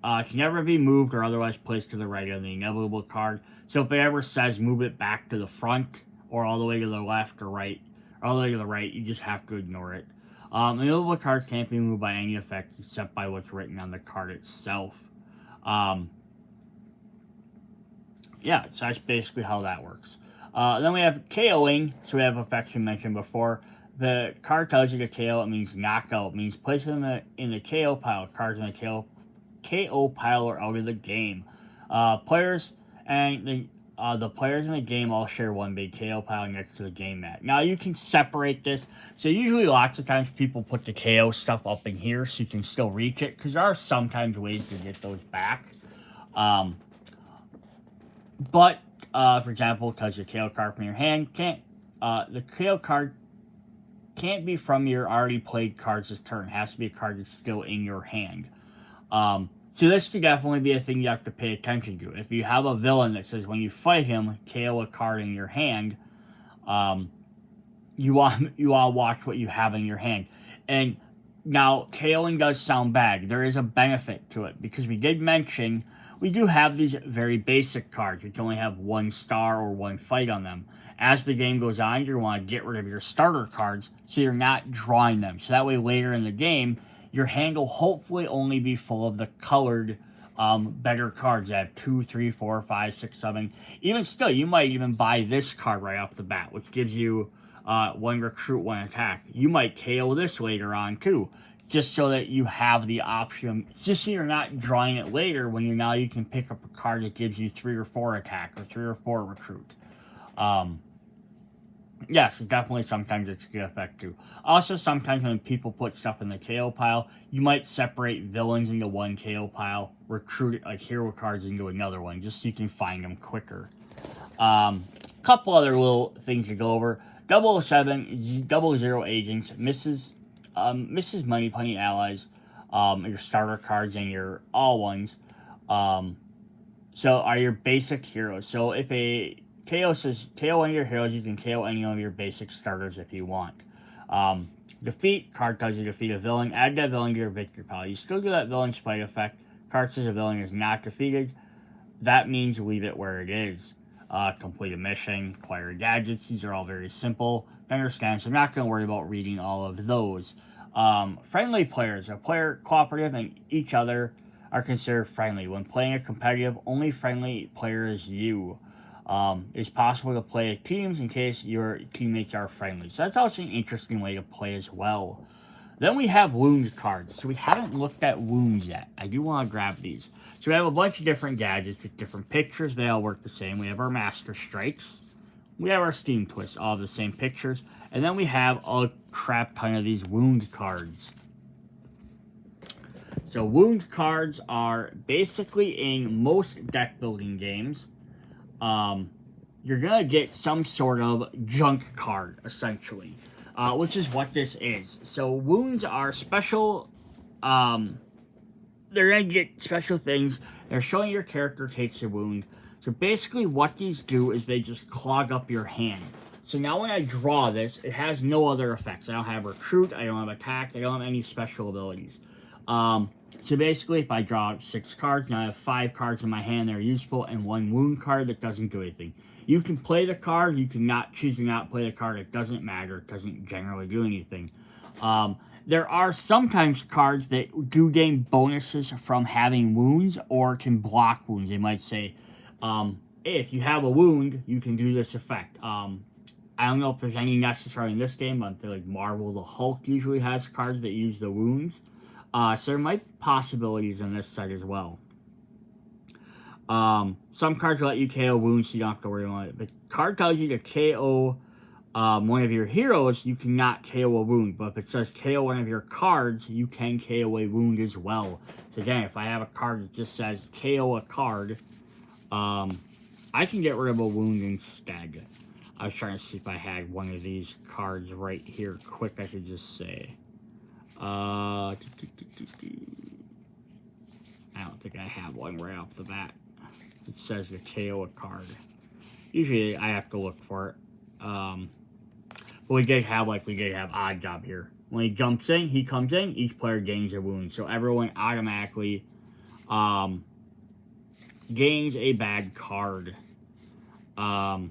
can never be moved or otherwise placed to the right of the inevitable card, so if it ever says move it back to the front or all the way to the left or right, or all the way to the right, you just have to ignore it. Inevitable cards can't be moved by any effect except by what's written on the card itself. Yeah, so that's basically how that works. Then we have KOing, so we have effects we mentioned before. The card tells you to KO, it means knockout, it means place it in the KO pile. Cards in the KO pile are out of the game. Players and the players in the game all share one big KO pile next to the game mat. Now, you can separate this. So, usually lots of times people put the KO stuff up in here so you can still reach it, because there are sometimes ways to get those back. But, for example, because the KO card from your hand can't, the KO card can't be from your already played cards this turn. It has to be a card that's still in your hand. So this could definitely be a thing you have to pay attention to. If you have a villain that says when you fight him, KO a card in your hand, you want to watch what you have in your hand. And now, KOing does sound bad. There is a benefit to it, because we did mention we do have these very basic cards, which only have 1 star or 1 fight on them. As the game goes on, you want to get rid of your starter cards so you're not drawing them. So that way later in the game, your hand will hopefully only be full of the colored better cards that have 2, 3, 4, 5, 6, 7. Even still, you might even buy this card right off the bat, which gives you 1 recruit, 1 attack. You might KO this later on too, just so that you have the option, just so you're not drawing it later when you can pick up a card that gives you 3 or 4 attack or 3 or 4 recruit. Yes, definitely sometimes it's a good effect too. Also, sometimes when people put stuff in the KO pile, you might separate villains into 1 KO pile, recruit like hero cards into another one, just so you can find them quicker. Couple other little things to go over. 007, 00 agents, Mrs. Moneypenny allies, your starter cards and your all ones. So are your basic heroes. So if a KO says KO one of your heroes, you can KO any of your basic starters if you want. Defeat, card tells you defeat a villain. Add that villain to your victory pile. You still do that villain's fight effect. Card says a villain is not defeated. That means leave it where it is. Complete a mission, acquire gadgets. These are all very simple to understand, so I'm not going to worry about reading all of those. Friendly players. A player, cooperative, and each other are considered friendly. When playing a competitive, only friendly player is you. It's possible to play teams in case your teammates are friendly. So that's also an interesting way to play as well. Then we have wound cards. So we haven't looked at wounds yet. I do want to grab these. So we have a bunch of different gadgets with different pictures. They all work the same. We have our Master Strikes. We have our Steam Twists, all the same pictures. And then we have a crap ton of these wound cards. So wound cards are basically in most deck building games. You're going to get some sort of junk card, essentially. Which is what this is. So wounds are special. They're going to get special things. They're showing your character takes a wound. So basically what these do is they just clog up your hand. So now when I draw this, it has no other effects. I don't have recruit, I don't have attack, I don't have any special abilities. So basically if I draw 6 cards, now I have 5 cards in my hand that are useful and 1 wound card that doesn't do anything. You can play the card, you can choose to not play the card, it doesn't matter, it doesn't generally do anything. There are sometimes cards that do gain bonuses from having wounds or can block wounds. They might say, if you have a wound, you can do this effect. I don't know if there's any necessary in this game, but I feel like Marvel the Hulk usually has cards that use the wounds. So there might be possibilities in this set as well. Some cards let you KO wounds, so you don't have to worry about it. But card tells you to KO one of your heroes, you cannot KO a wound. But if it says KO one of your cards, you can KO a wound as well. So again, if I have a card that just says KO a card, I can get rid of a wound instead. I was trying to see if I had one of these cards right here quick, I could just say. I don't think I have one right off the bat. It says to KO a card. Usually I have to look for it. But we did have Odd Job here. When he jumps in, he comes in, each player gains a wound. So everyone automatically gains a bad card. So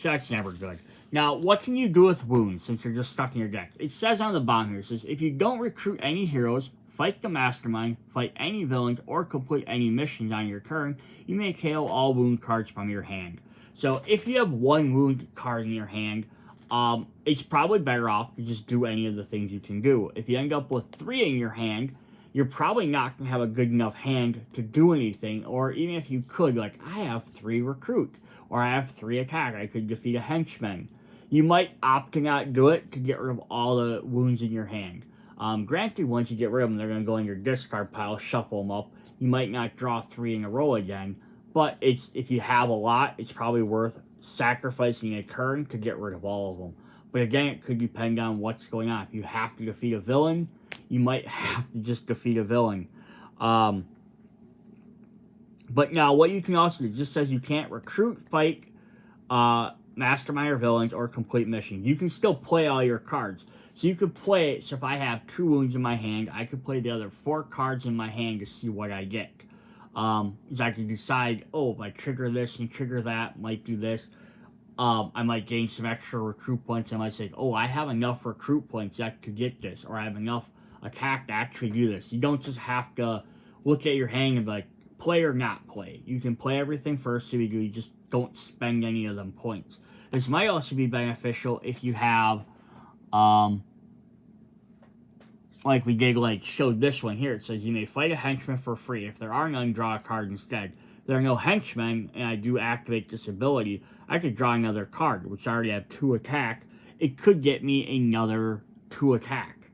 that's never good. Now, what can you do with wounds since you're just stuck in your deck? It says on the bottom here, it says, if you don't recruit any heroes, fight the mastermind, fight any villains, or complete any missions on your turn, you may KO all wound cards from your hand. So if you have 1 wound card in your hand, it's probably better off to just do any of the things you can do. If you end up with 3 in your hand, you're probably not going to have a good enough hand to do anything, or even if you could, like, I have 3 recruit, or I have 3 attack, I could defeat a henchman. You might opt to not do it to get rid of all the wounds in your hand. Granted, once you get rid of them, they're going to go in your discard pile, shuffle them up. You might not draw 3 in a row again, but if you have a lot, it's probably worth sacrificing a turn to get rid of all of them. But again, it could depend on what's going on. If you have to defeat a villain, you might have to just defeat a villain. But now, what you can also do, it just says you can't recruit, fight, mastermind or villains, or complete missions. You can still play all your cards. So you could play, so if I have 2 wounds in my hand, I could play the other 4 cards in my hand to see what I get. So I can decide, oh, if I trigger this and trigger that, might do this. I might gain some extra recruit points. I might say, oh, I have enough recruit points that could get this, or I have enough attack to actually do this. You don't just have to look at your hand and be like, play or not play. You can play everything first, so you just don't spend any of them points. This might also be beneficial if you have, like we did, like showed this one here. It says you may fight a henchman for free. If there are none, draw a card instead. If there are no henchmen, and I do activate this ability, I could draw another card, which I already have 2 attack. It could get me another 2 attack.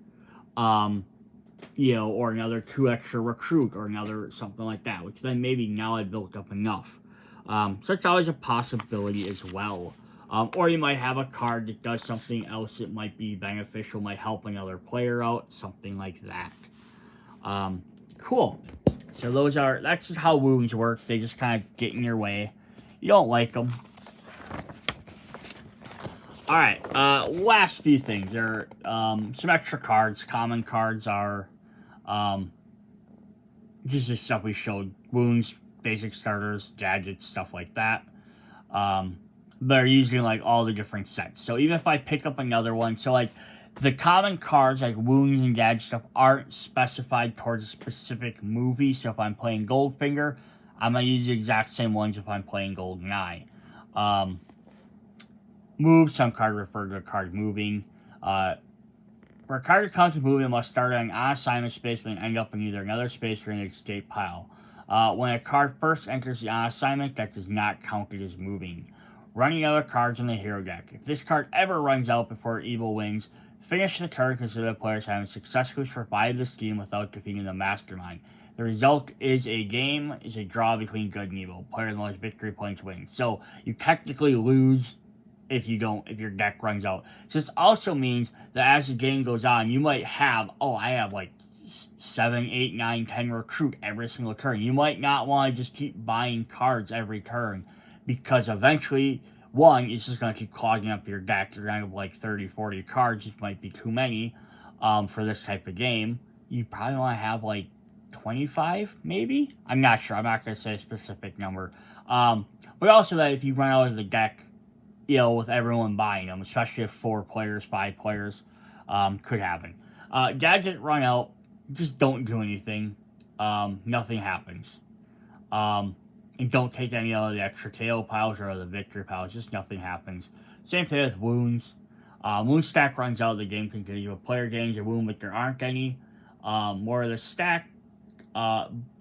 You know, or another 2 extra recruit, or another something like that, which then maybe now I built up enough. So that's always a possibility as well. Or you might have a card that does something else that might be beneficial, might help another player out, something like that. Cool. So that's just how wounds work. They just kind of get in your way. You don't like them. Alright, last few things. There are some extra cards. Common cards are just the stuff we showed. Wounds, basic starters, gadgets, stuff like that. They're usually like all the different sets. So even if I pick up another one, so like the common cards like wounds and gadget stuff aren't specified towards a specific movie. So if I'm playing Goldfinger, I'm going to use the exact same ones if I'm playing GoldenEye. Move, some cards refer to the card moving. For a card to come to move, it must start on an on-assignment space and end up in either another space or in an escape pile. When a card first enters the on-assignment, that does not count it as moving. Running other cards in the hero deck. If this card ever runs out before evil wins, finish the turn consider the players having successfully survived the scheme without defeating the mastermind. The result is a draw between good and evil. Player with the most victory points wins. So you technically lose if your deck runs out. So this also means that as the game goes on, you might have, I have like 7, 8, 9, 10 recruit every single turn. You might not want to just keep buying cards every turn, because eventually, one, it's just going to keep clogging up your deck. You're going to have like 30, 40 cards, which might be too many for this type of game. You probably want to have like 25, maybe? I'm not sure. I'm not going to say a specific number. But also that if you run out of the deck, with everyone buying them, especially if 4 players, 5 players, could happen. Gadget run out, just don't do anything. Nothing happens. And don't take any of the extra tail piles or the victory piles, just nothing happens. Same thing with wounds. Wound stack runs out, the game continues. If a player gains a wound, but there aren't any. More of the stack,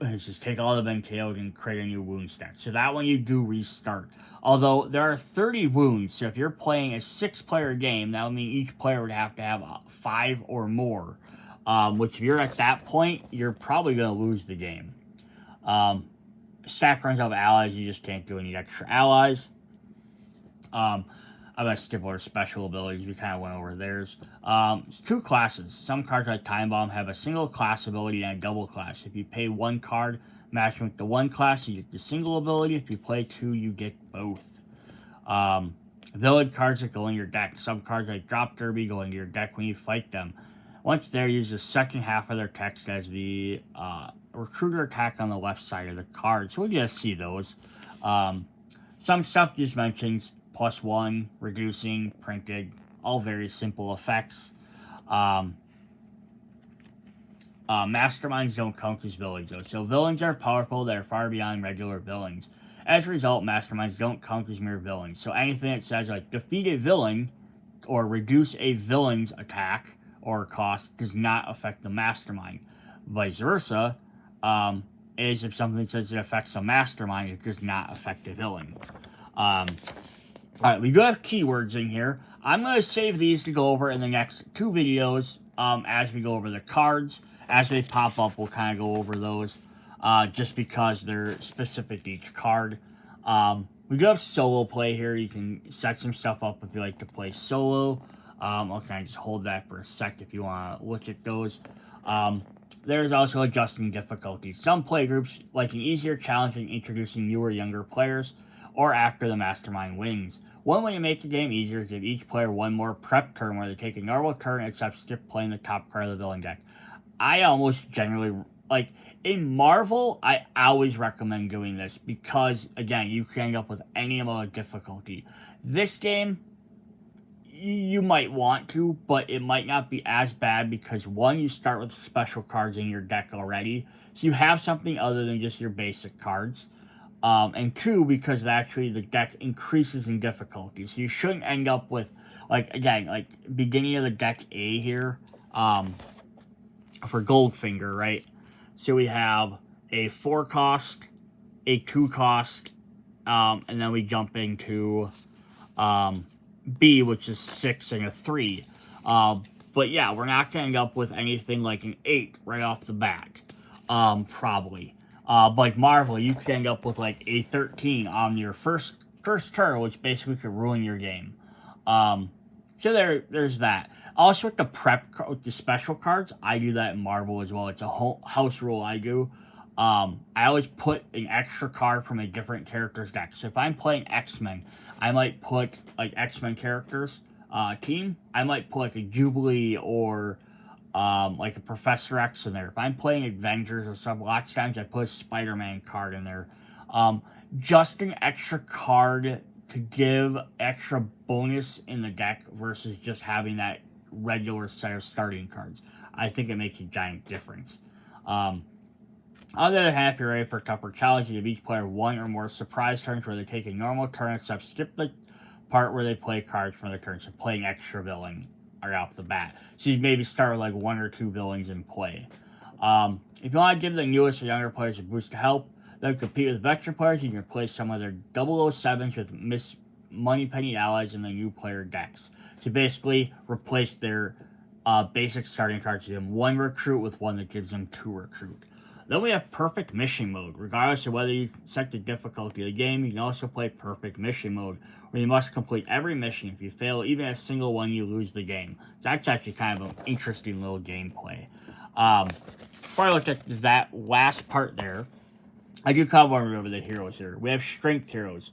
just take all of them KO'd and create a new wound stack. So that one you do restart. Although there are 30 wounds, so if you're playing a 6-player game, that would mean each player would have to have 5 or more. Which if you're at that point, you're probably going to lose the game. Stack runs out of allies, you just can't do any extra allies. I'm going to skip over special abilities, we kind of went over theirs. 2 classes. Some cards like Time Bomb have a single class ability and a double class. If you pay 1 card, matching with the 1 class, you get the single ability. If you play 2, you get both. Villain cards that go in your deck. Some cards like Drop Derby go into your deck when you fight them. Once there, use the second half of their text as the recruiter attack on the left side of the card. So we're going to see those. Some stuff just mentions +1, reducing, printed, all very simple effects. Masterminds don't count as villains though. So villains are powerful, they're far beyond regular villains. As a result, masterminds don't count as mere villains. So anything that says like defeat a villain or reduce a villain's attack or cost does not affect the mastermind. Vice versa, is if something says it affects a mastermind, it does not affect a villain. Alright, we do have keywords in here. I'm going to save these to go over in the next 2 videos as we go over the cards. As they pop up, we'll kind of go over those just because they're specific to each card. We do have solo play here. You can set some stuff up if you like to play solo. I'll kind of just hold that for a sec if you want to look at those. There's also adjusting difficulty. Some playgroups like an easier challenge in introducing newer, younger players, or after the mastermind wins. One way to make the game easier is give each player one more prep turn where they take a normal turn except skip playing the top card of the villain deck. I almost generally, like, in Marvel, I always recommend doing this because, again, you can end up with any amount of difficulty. This game, you might want to, but it might not be as bad because, one, you start with special cards in your deck already, so you have something other than just your basic cards. And two, because actually the deck increases in difficulty, so you shouldn't end up with, like, again, like, beginning of the deck A here, for Goldfinger, right? So we have a 4 cost, a 2 cost, and then we jump into, B, which is 6 and a 3. But yeah, we're not going to end up with anything like an 8 right off the bat. Probably. Like Marvel, you could end up with like a 13 on your first turn, which basically could ruin your game. So there's that. Also with with the special cards, I do that in Marvel as well. It's a whole house rule I do. I always put an extra card from a different character's deck. So if I'm playing X-Men, I might put, like, X-Men characters team. I might put, like, a Jubilee or, like, a Professor X in there. If I'm playing Avengers or something, lots of times I put a Spider-Man card in there. Just an extra card to give extra bonus in the deck versus just having that regular set of starting cards. I think it makes a giant difference. On the other hand, if you're ready for a tougher challenge, you give each player one or more surprise turns where they take a normal turn except skip the part where they play cards from their turn, so playing extra villain right off the bat. So you maybe start with like 1 or 2 villains in play. If you want to give the newest or younger players a boost to help them compete with veteran players, you can replace some of their 007s with Miss Moneypenny allies in the new player decks. So basically, replace their basic starting cards to give them 1 recruit with one that gives them 2 recruit. Then we have Perfect Mission Mode. Regardless of whether you set the difficulty of the game, you can also play Perfect Mission Mode, where you must complete every mission. If you fail even a single one, you lose the game. That's actually kind of an interesting little gameplay. Before I look at that last part there, I do kind of want to remember the heroes here. We have Strength heroes.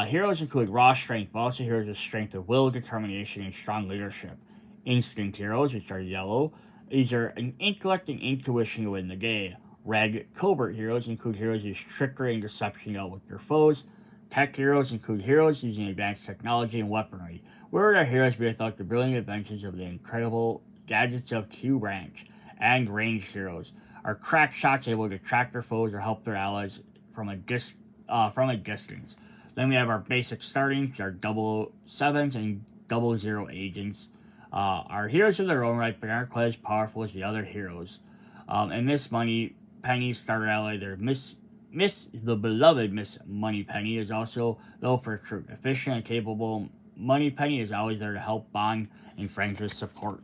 Heroes include raw strength, but also heroes with strength of will, determination, and strong leadership. Instinct heroes, which are yellow. These are an intellect and intuition to win the game. Red covert heroes include heroes who use trickery and deception to outwit their foes. Tech heroes include heroes using advanced technology and weaponry. Where are heroes based off the brilliant adventures of the incredible gadgets of Q Branch. And ranged heroes are crack shots able to track their foes or help their allies from a distance. Then we have our basic startings, our 007s and 00 agents. Our heroes of their own right, but aren't quite as powerful as the other heroes. And Miss Moneypenny starter ally, their the beloved Miss Moneypenny is also low for recruit. Efficient and capable, Moneypenny is always there to help Bond and friends with support.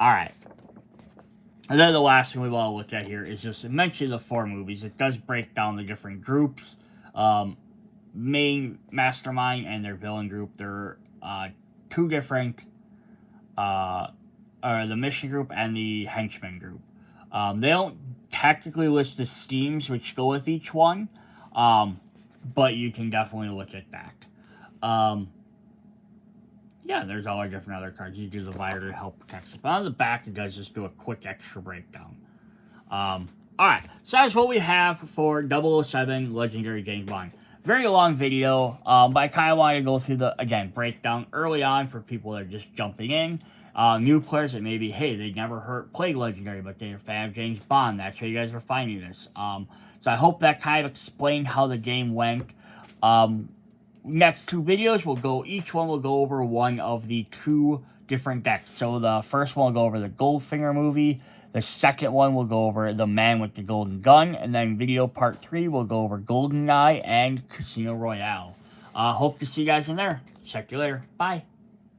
Alright. And then the last thing we want to look at here is just mention the 4 movies. It does break down the different groups. Main Mastermind and their villain group. They're 2 different, the mission group and the henchman group. They don't technically list the schemes which go with each one, but you can definitely look at that. Yeah, there's all our different other cards. You do the Visor to help protect stuff. On the back, it does just do a quick extra breakdown. Alright, so that's what we have for 007 Legendary James Bond. Very long video, but I kind of want to go through the, again, breakdown early on for people that are just jumping in. New players that maybe, hey, they never played Legendary, but they're a fan of James Bond. That's how you guys are finding this. So I hope that kind of explained how the game went. Next 2 videos, each one will go over one of the 2 different decks. So the first one will go over the Goldfinger movie. The second one will go over The Man with the Golden Gun. And then video part 3 will go over GoldenEye and Casino Royale. Hope to see you guys in there. Check you later. Bye.